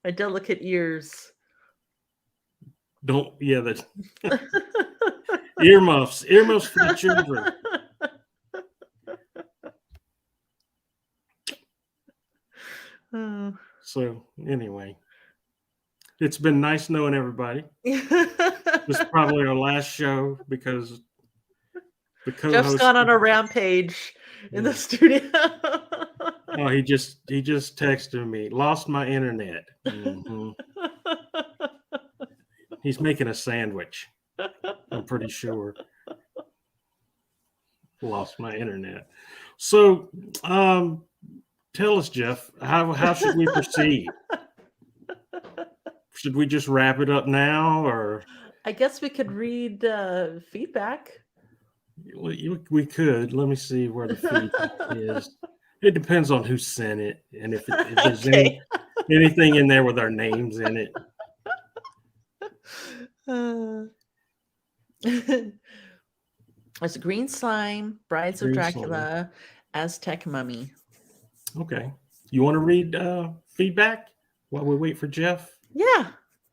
My delicate ears. That earmuffs for the children. So anyway, it's been nice knowing everybody. This is probably our last show because the co-host Jeff's gone on a rampage in the studio. Oh, he just texted me. Lost my internet. Mm-hmm. He's making a sandwich. I'm pretty sure. Lost my internet. So, tell us, Jeff, how should we proceed? Should we just wrap it up now, or? I guess we could read feedback. We could. Let me see where the feedback is. It depends on who sent it, and if there's anything in there with our names in it. There's Green Slime, Brides of Green Dracula, Aztec Mummy. Okay. You want to read feedback while we wait for Jeff? Yeah.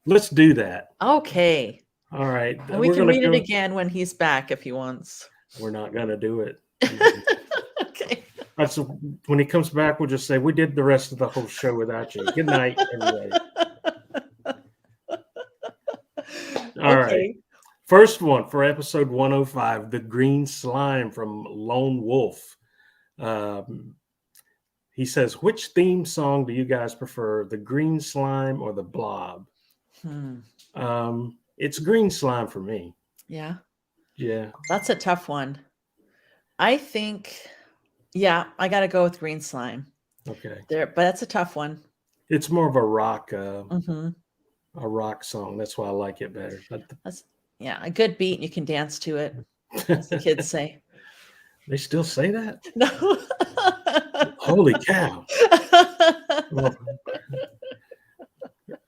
Let's do that. Okay. All right. And we can read it again when he's back if he wants. We're not going to do it Okay. That's when he comes back. We'll just say we did the rest of the whole show without you. Good night, everybody. All right. First one for episode 105, the green slime from Lone Wolf. He says, which theme song do you guys prefer, the green slime or the blob? It's green slime for me. Yeah. Yeah. That's a tough one. I think, yeah, I got to go with green slime. Okay. But that's a tough one. It's more of a rock, Mm-hmm. a rock song. That's why I like it better. That's, yeah, a good beat and you can dance to it, as the kids say. They still say that? No. Holy cow.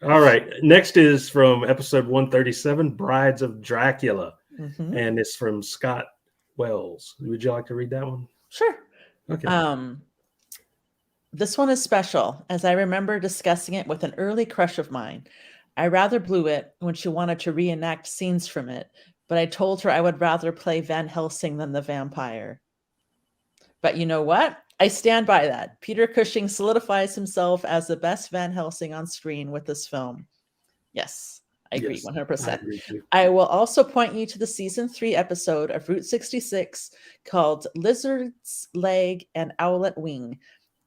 All right. Next is from episode 137, Brides of Dracula. Mm-hmm. And it's from Scott Wells. Would you like to read that one? Sure. Okay. This one is special, as I remember discussing it with an early crush of mine. I rather blew it when she wanted to reenact scenes from it, but I told her I would rather play Van Helsing than the vampire. But you know what? I stand by that. Peter Cushing solidifies himself as the best Van Helsing on screen with this film. Yes, I agree 100%. I agree too. I will also point you to the season 3 episode of Route 66 called Lizard's Leg and Owlet Wing.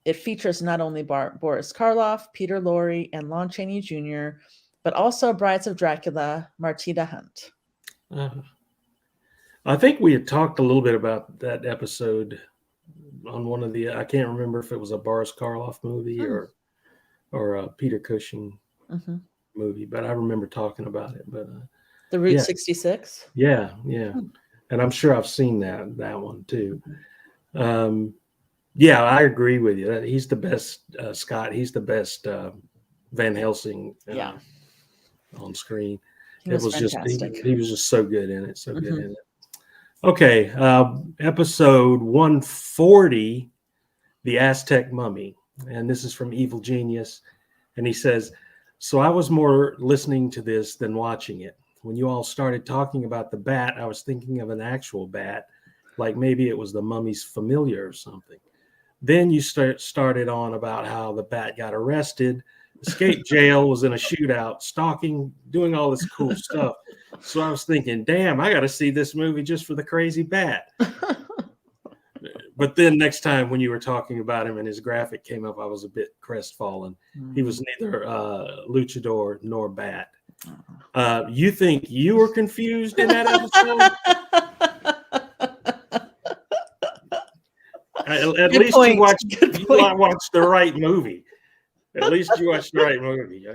It features not only Boris Karloff, Peter Lorre, and Lon Chaney Jr., but also Brides of Dracula, Martina Hunt. I think we had talked a little bit about that episode on one of the, I can't remember if it was a Boris Karloff movie or a Peter Cushing movie, but I remember talking about it. But the Route 66? Yeah. And I'm sure I've seen that one too. Yeah, I agree with you. He's the best, Scott. He's the best Van Helsing on screen. He was fantastic. He was just so good in it. So good in it. Okay, episode 140, The Aztec Mummy. And this is from Evil Genius. And he says, so I was more listening to this than watching it. When you all started talking about the bat, I was thinking of an actual bat, like maybe it was the mummy's familiar or something. Then you started on about how the bat got arrested, escaped jail, was in a shootout, stalking, doing all this cool stuff. So I was thinking, damn, I got to see this movie just for the crazy bat. But then next time when you were talking about him and his graphic came up, I was a bit crestfallen. He was neither luchador nor bat. You think you were confused in that episode? At least you watched the right movie. At least you watched the right movie.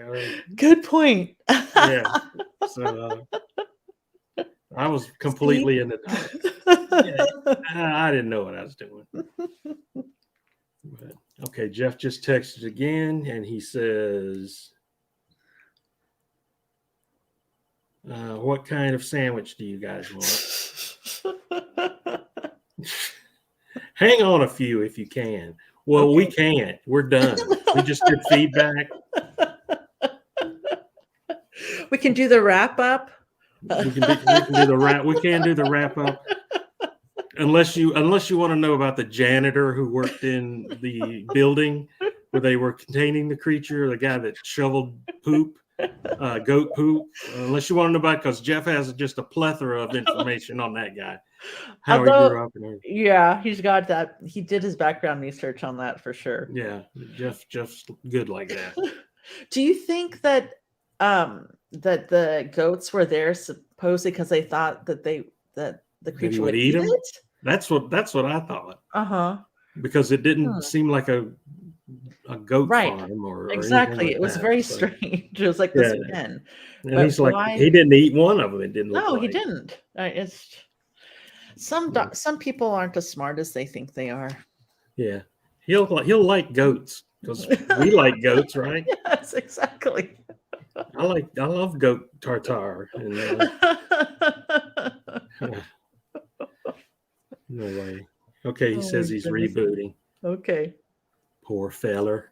Good point. Yeah. So I was completely in the dark. Yeah, I didn't know what I was doing. But, okay, Jeff just texted again, and he says, what kind of sandwich do you guys want? Hang on a few if you can. Well, we can't. We're done. We just did feedback. We can do the wrap up. We can do the wrap. We can do the wrap up. Unless you want to know about the janitor who worked in the building where they were containing the creature, the guy that shoveled poop, goat poop. Unless you want to know about, because Jeff has just a plethora of information on that guy. How he grew up and everything. Yeah, he's got that. He did his background research on that for sure. Yeah, Jeff's good like that. Do you think that that the goats were there supposedly because they thought that the creature would eat it? That's what I thought. Because it didn't seem like a goat farm or exactly. Like it was that. very strange. It was like this pen. And he's like, he didn't eat one of them. It didn't look like. He didn't. It's some people aren't as smart as they think they are. Yeah, he'll like goats because we like goats, right? Yes, exactly. I love goat tartare. And, no way. Okay, he says he's rebooting. Okay. Poor feller.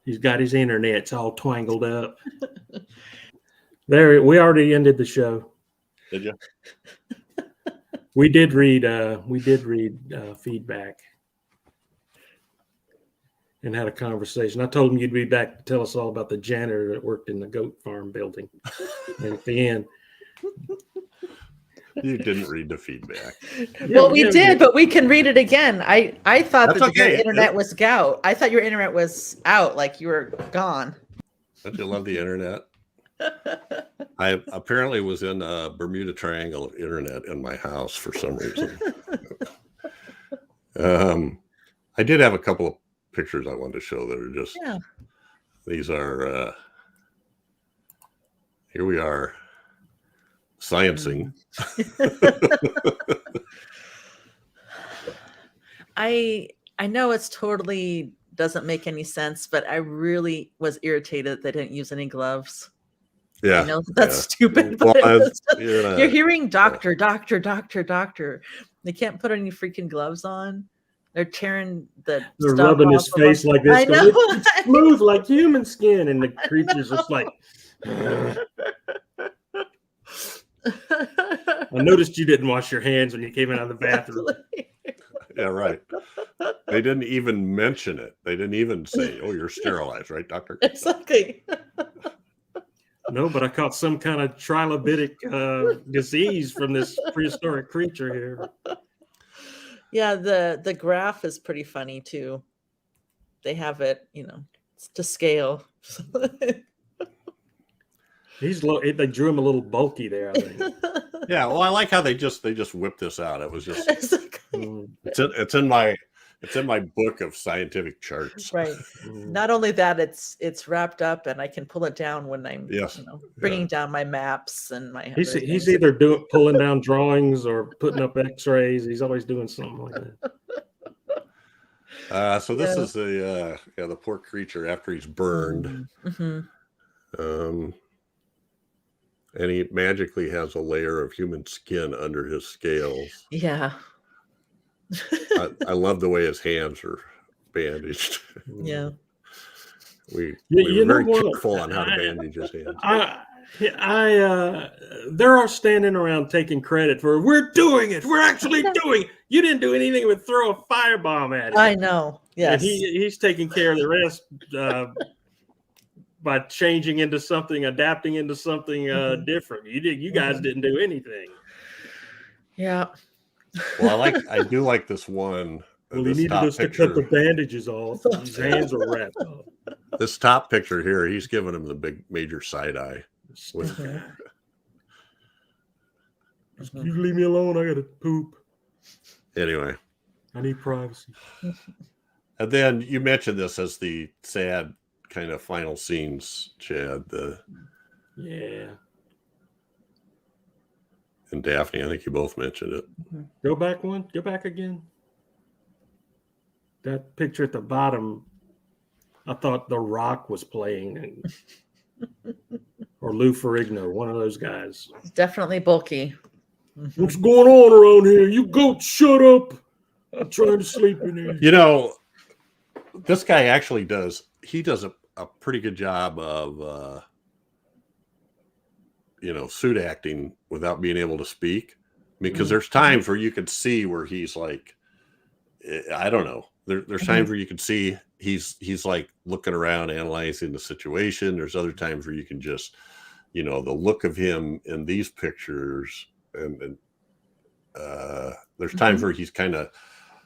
He's got his internet's all twangled up. There, we already ended the show. Did you? We did read feedback and had a conversation. I told him you'd be back to tell us all about the janitor that worked in the goat farm building. And at the end, You didn't read the feedback. Well, we did, but we can read it again. I thought That's that okay. your internet was gout. I thought your internet was out, like you were gone. Don't you love the internet? I apparently was in a Bermuda Triangle of internet in my house for some reason. I did have a couple of pictures I wanted to show that are just, these are, here we are, sciencing. I know it's totally doesn't make any sense, but I really was irritated they didn't use any gloves. Yeah. I know that's stupid, but you're hearing doctor. They can't put any freaking gloves on. They're tearing the they're stuff rubbing his off face like this. I know. It's smooth like human skin, and the creature's just like. I noticed you didn't wash your hands when you came out of the bathroom. Yeah, right. They didn't even mention it. They didn't even say, "Oh, you're sterilized, right, doctor?" Exactly. No, but I caught some kind of trilobitic disease from this prehistoric creature here. Yeah, the graph is pretty funny too. They have it, to scale. He's low. They drew him a little bulky there, I think. Yeah, well, I like how they just whipped this out. It was just Exactly. it's in my book of scientific charts. Right. Not only that, it's wrapped up, and I can pull it down when I'm bringing down my maps and my. He's either pulling down drawings or putting up X-rays. He's always doing something like that. So this is the poor creature after he's burned. Mm-hmm. And he magically has a layer of human skin under his scales. Yeah. I love the way his hands are bandaged. Yeah. We were very careful on how to bandage his hands. They're all standing around taking credit for, we're doing it. We're actually doing it. You didn't do anything but throw a firebomb at it. I know. Yes. And he's taking care of the rest by changing into something, adapting into something different. You guys didn't do anything. Yeah. Well, I do like this one. Well, he needed us to cut the bandages off. His hands are wrapped up. This top picture here, he's giving him the big major side eye. You leave me alone. I gotta poop. Anyway, I need privacy. And then you mentioned this as the sad kind of final scenes, Chad. And Daphne, I think you both mentioned it. Go back one. Go back again. That picture at the bottom, I thought The Rock was playing, or Lou Ferrigno, one of those guys. Definitely bulky. What's going on around here? You goats, shut up! I'm trying to sleep in here. This guy actually does. He does a pretty good job of, suit acting without being able to speak. Because there's times where you could see where he's like, I don't know. There's times where you can see he's like looking around, analyzing the situation. There's other times where you can just, the look of him in these pictures, and there's times where he's kind of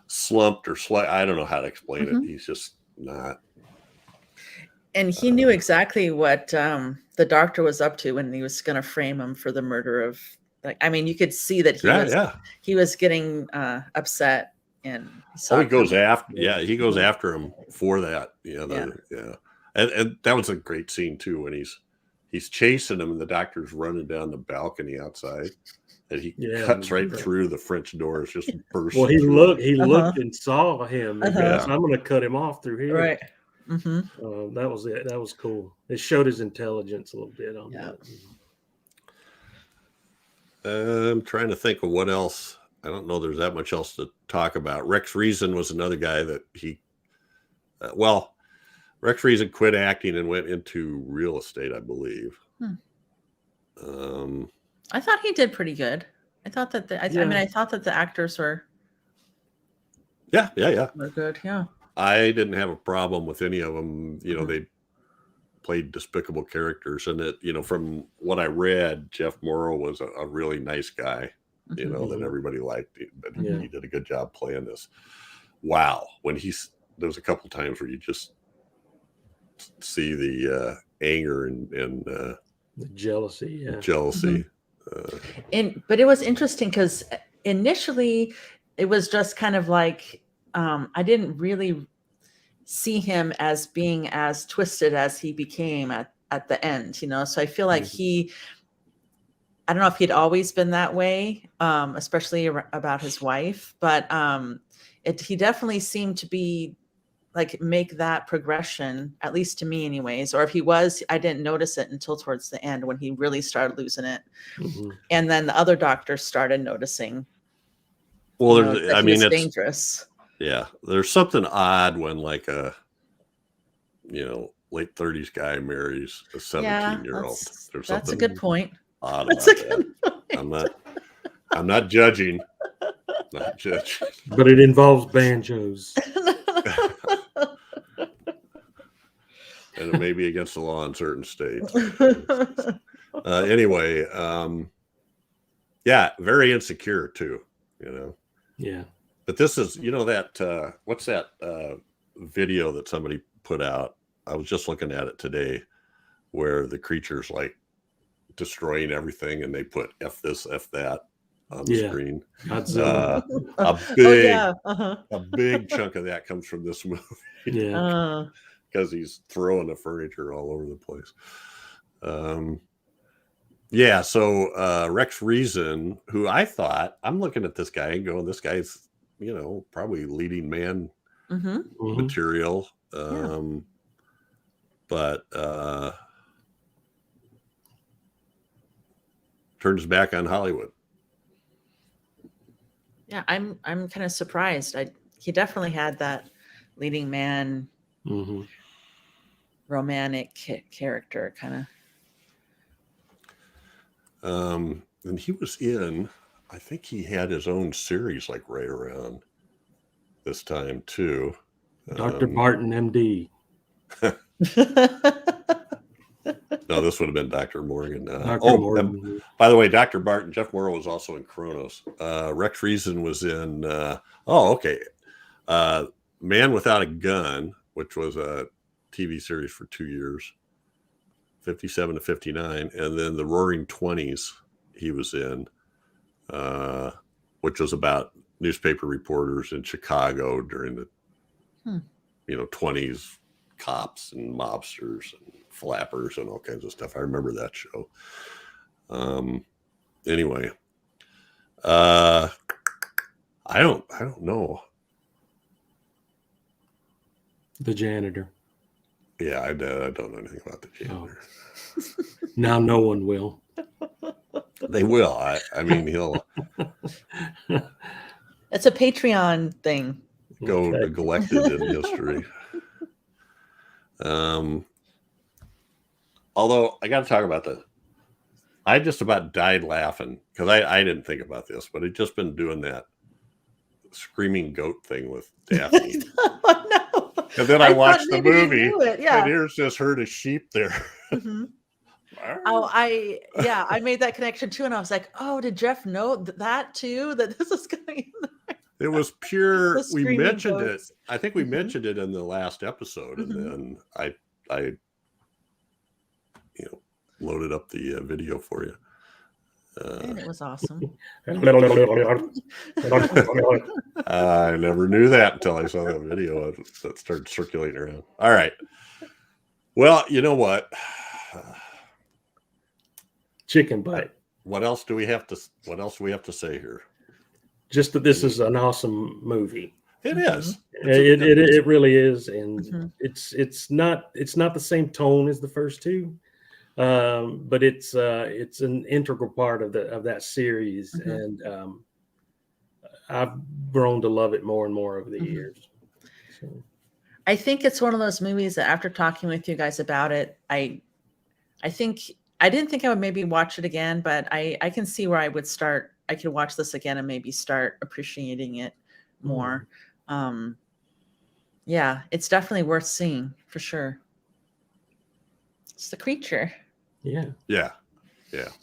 slumped or I don't know how to explain it. He's just not. And he knew exactly what the doctor was up to when he was going to frame him for the murder of. You could see that he was getting upset. And he goes after, he goes after him for that. And that was a great scene too, when he's chasing him and the doctor's running down the balcony outside, and he cuts right through the French doors, just bursts. Well, he looked and saw him. And goes, I'm going to cut him off through here. Right. That was it. That was cool. It showed his intelligence a little bit on that. I'm trying to think of what else. I don't know there's that much else to talk about. Rex Reason was another guy that Rex Reason quit acting and went into real estate, I believe. I thought he did pretty good. I thought that I mean, I thought that the actors were Yeah. good. Yeah. I didn't have a problem with any of them. You know, they played despicable characters, and it, you know, from what I read, Jeff Mohr was a really nice guy, you know, that everybody liked, but he did a good job playing this. Wow. When there was a couple times where you just see the anger and the jealousy. jealousy. But it was interesting because initially it was just kind of like, I didn't really see him as being as twisted as he became at the end, you know? So I feel like I don't know if he'd always been that way, especially about his wife, but he definitely seemed to be like make that progression, at least to me anyways. Or if he was, I didn't notice it until towards the end when he really started losing it. And then the other doctors started noticing. Well, I mean, it's dangerous. Yeah, there's something odd when like a, you know, late 30s guy marries a 17-year-old. That's a good point. Odd about that. I'm not judging. Not judging. But it involves banjos. And it may be against the law in certain states. Anyway, yeah, very insecure too, you know. Yeah. But this is, you know, that what's that video that somebody put out? I was just looking at it today, where the creature's like destroying everything, and they put F this, F that on the screen. A big chunk of that comes from this movie. Yeah. Because he's throwing the furniture all over the place. Yeah, so Rex Reason, who I thought, I'm looking at this guy and going, this guy's, you know, probably leading man material. But turns his back on Hollywood. Yeah, I'm kind of surprised. He definitely had that leading man romantic character kind of. And he was in, I think he had his own series like right around this time too. Dr. Barton, MD. No, this would have been Dr. Morgan. Morgan. By the way, Dr. Barton, Jeff Mohr was also in Kronos. Rex Reason was in, Man Without a Gun, which was a TV series for 2 years, 57 to 59. And then The Roaring Twenties he was in, which was about newspaper reporters in Chicago during the, 20s, cops and mobsters and flappers and all kinds of stuff. I remember that show. Anyway, I don't know. The janitor. Yeah, I don't know anything about the janitor. Oh. Now no one will. They will. I mean, he'll. It's a Patreon thing. Go neglected in history. Although I got to talk about I just about died laughing because I didn't think about this, but I'd just been doing that screaming goat thing with Daphne. No. And then I watched the movie, and here's this herd of sheep there. I made that connection too, and I was like, oh, did Jeff know that too? That this is going in there? It was pure. We mentioned goats. it. I think we mentioned it in the last episode, and then I loaded up the video for you. And it was awesome. I never knew that until I saw that video that started circulating around. All right. Well, you know what? Chicken bite. What else do we have to say here? Just that this is an awesome movie. It is. It really is, and it's not the same tone as the first two, but it's an integral part of that series, and I've grown to love it more and more over the years. So. I think it's one of those movies that after talking with you guys about it, I think I didn't think I would maybe watch it again, but I can see where I would start I could watch this again and maybe start appreciating it more. Yeah, it's definitely worth seeing for sure. It's the creature. Yeah. Yeah.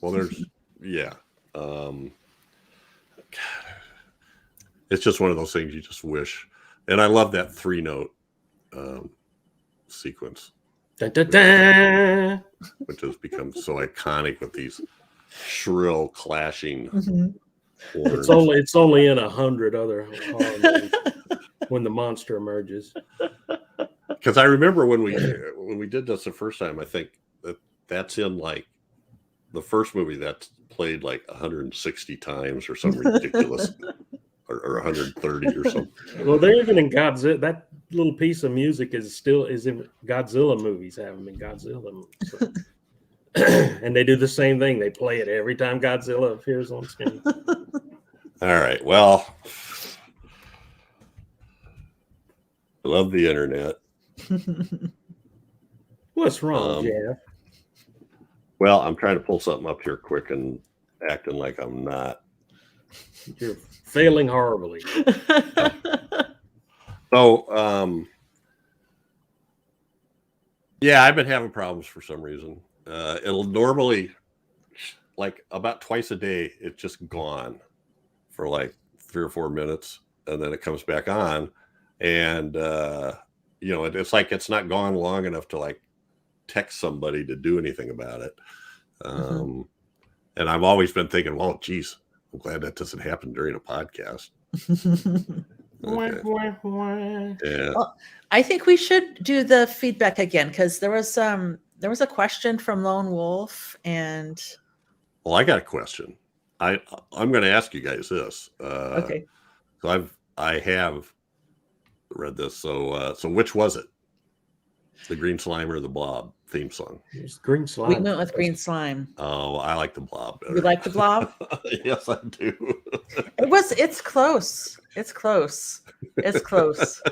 Well, there's God, it's just one of those things you just wish. And I love that 3-note sequence, Da, da, da. which has become so iconic with these shrill clashing horns. It's only in 100 other horror movies when the monster emerges. Because I remember when we did this the first time, I think that's in like the first movie that's played like 160 times or some ridiculous, or 130 or something. Well, they're even in Godzilla. That little piece of music is in Godzilla movies. Have them in Godzilla movies. So. And they do the same thing. They play it every time Godzilla appears on screen. All right. Well, I love the internet. What's wrong, Jeff? Well, I'm trying to pull something up here quick and acting like I'm not. You're failing horribly. So, yeah, I've been having problems for some reason. It'll normally, like about twice a day, it's just gone for like 3 or 4 minutes, and then it comes back on, and it's like it's not gone long enough to like text somebody to do anything about it. And I've always been thinking, well, geez, I'm glad that doesn't happen during a podcast. Okay. Yeah. Well, I think we should do the feedback again, because there was a question from Lone Wolf, and Well, I got a question. I'm going to ask you guys this. okay. So I have read this. So which was it? The Green Slime or the Blob theme song? It's Green Slime. We went with Green Slime. Oh, I like the Blob better. You like the Blob? Yes, I do. It's close. It's close. It's close.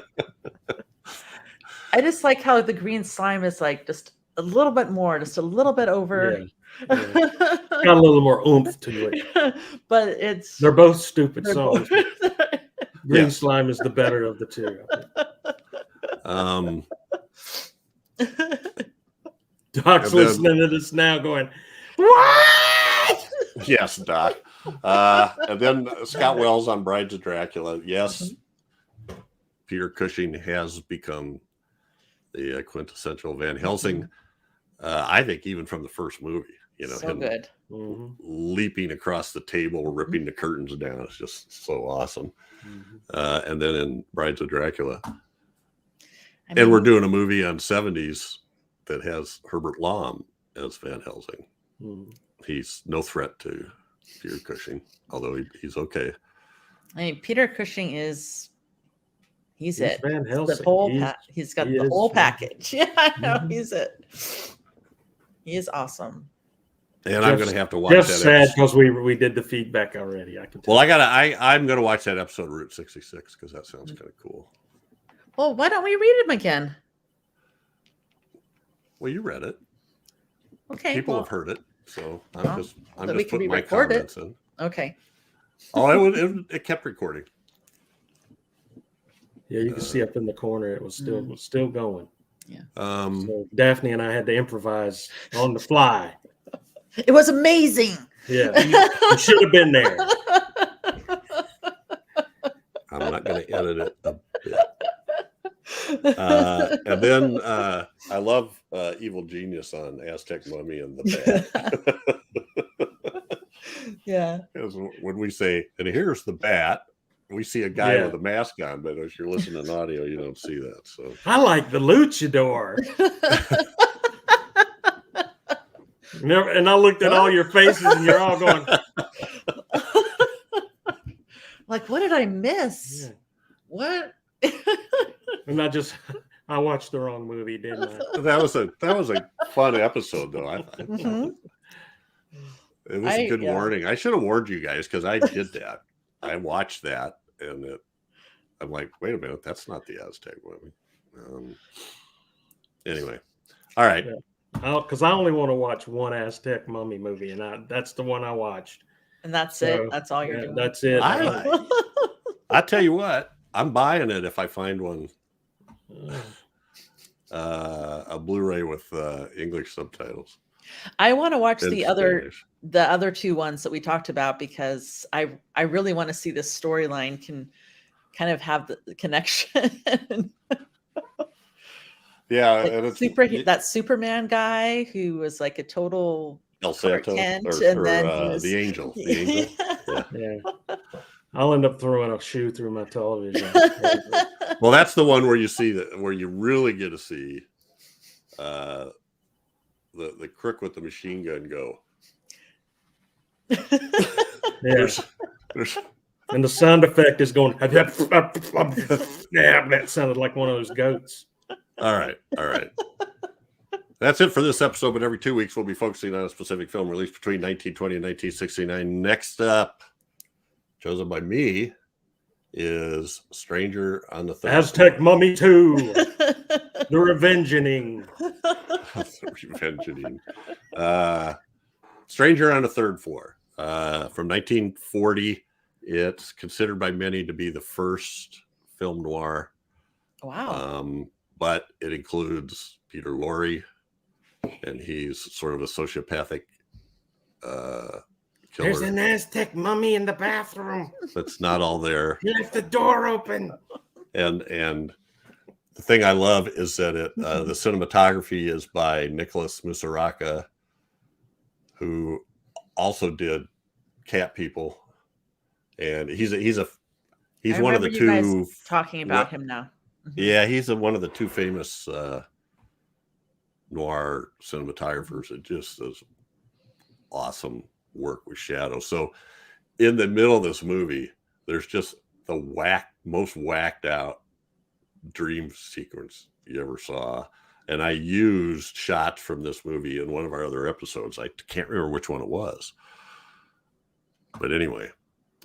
I just like how the Green Slime is like just a little bit more, just a little bit over. Yeah. Got a little more oomph to it. But they're both stupid songs. Green Yeah. Slime is the better of the two. Doc's listening to this now going, what? Yes, Doc. And then Scott Wells on Brides of Dracula. Yes, Peter Cushing has become the quintessential Van Helsing. I think even from the first movie, so him good. leaping across the table, ripping the curtains down. It's just so awesome. And then in Brides of Dracula. And we're doing a movie on 70s that has Herbert Lom as Van Helsing. He's no threat to Peter Cushing, although he's okay. I mean, Peter Cushing he's it. Van Helsing. The whole he's got the whole package. Yeah, I know. He's it. He is awesome. And I'm going to have to watch Jeff's that. Sad because we did the feedback already. I can tell. Well, I'm going to watch that episode of Route 66 because that sounds kind of cool. Well, why don't we read him again? Well, you read it. Okay. People have heard it, so I'm just putting my comments in. Okay. Oh, it kept recording. Yeah, you can see up in the corner it was still going. Yeah. So Daphne and I had to improvise on the fly. It was amazing. Yeah, you should have been there. I'm not going to edit it a bit. And then I love Evil Genius on Aztec Mummy and the Bat. Yeah. When we say, and here's the bat, we see a guy with a mask on, but if you're listening to audio, you don't see that. So I like the luchador. And I looked at all your faces, and you're all going, like, what did I miss? Yeah. What? And I watched the wrong movie, didn't I? That was a fun episode, though. I thought. It was a good warning. I should have warned you guys because I did that. I watched that, and I'm like, wait a minute, that's not the Aztec movie. Anyway, all right. Because I only want to watch one Aztec mummy movie, and that's the one I watched. And that's So, it. That's all you're doing. That's it. I tell you what, I'm buying it if I find one. A Blu-ray with English subtitles. I want to watch in the Spanish. other two ones that we talked about because I really want to see this storyline can kind of have the connection. Yeah, Like and it's that Superman guy who was like a total El Clark Santo Kent, or and then he was the Angel. The Angel. Yeah. Yeah. I'll end up throwing a shoe through my television. Well, that's the one where you see where you really get to see the crook with the machine gun go. Yeah. There's And the sound effect is going. Yeah, that sounded like one of those goats. all right. That's it for this episode, but every 2 weeks we'll be focusing on a specific film released between 1920 and 1969. Next up, chosen by me, is Stranger on the Third Aztec Floor. Mummy 2. The Revengeing. Revengeing. Stranger on the Third Floor. From 1940. It's considered by many to be the first film noir. Wow. But it includes Peter Lorre, and he's sort of a sociopathic killer. There's an Aztec mummy in the bathroom. That's not all there. He left the door open. And the thing I love is that the cinematography is by Nicholas Musaraka, who also did Cat People, and he's one of the two guys talking about him now. Yeah, he's one of the two famous noir cinematographers that just does awesome work with shadow. So in the middle of this movie, there's just the most whacked out dream sequence you ever saw. And I used shots from this movie in one of our other episodes. I can't remember which one it was. But anyway,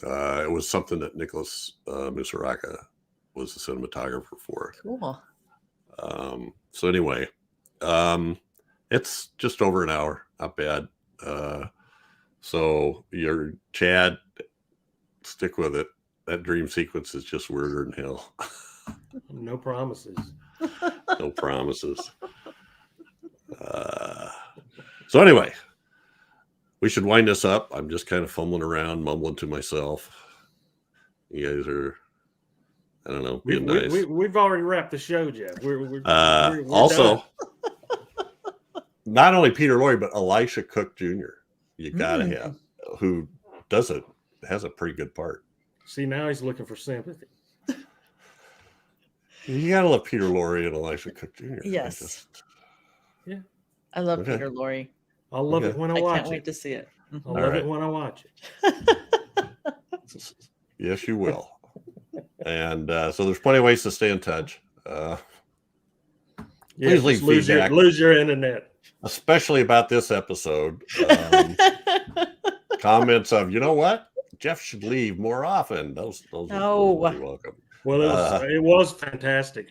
it was something that Nicholas Musaraka was the cinematographer for. Cool. So anyway, it's just over an hour. Not bad. So your Chad, stick with it. That dream sequence is just weirder than hell. No promises. No promises. So anyway, we should wind this up. I'm just kind of fumbling around, mumbling to myself. You guys are, I don't know, being nice. We've already wrapped the show, Jeff. We're also, done. not only Peter Lorre, but Elisha Cook Jr. You gotta have, who has a pretty good part. See, now he's looking for sympathy. You gotta love Peter Lorre and Elisha Cook Jr. Yes. Yeah. I love Peter Lorre. I'll love it when I watch it. Can't wait to see it. I'll love it when I watch it. Yes, you will. And so there's plenty of ways to stay in touch. Please leave feedback. Lose your internet. Especially about this episode. Comments of, you know what? Jeff should leave more often. Those are really welcome. Well, it was fantastic.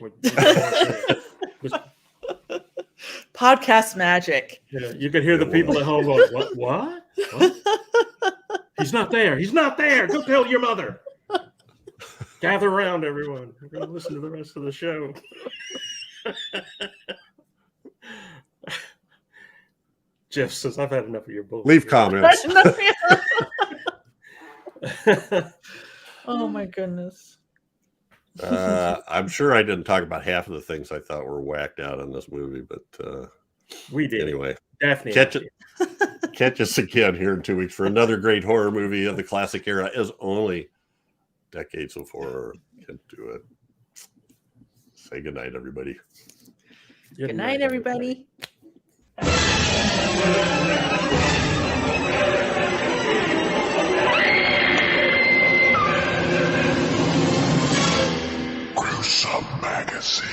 Podcast magic. Yeah, you could hear the people at home going, What? He's not there. He's not there. Go tell your mother. Gather around, everyone. We're going to listen to the rest of the show. Jeff says, I've had enough of your bullshit. Leave comments. Oh, my goodness. I'm sure I didn't talk about half of the things I thought were whacked out in this movie, but we did. Anyway, Daphne. Catch us again here in 2 weeks for another great horror movie of the classic era, as only decades of horror can do it. Say goodnight, everybody. Good night, everybody. Gruesome Magazine.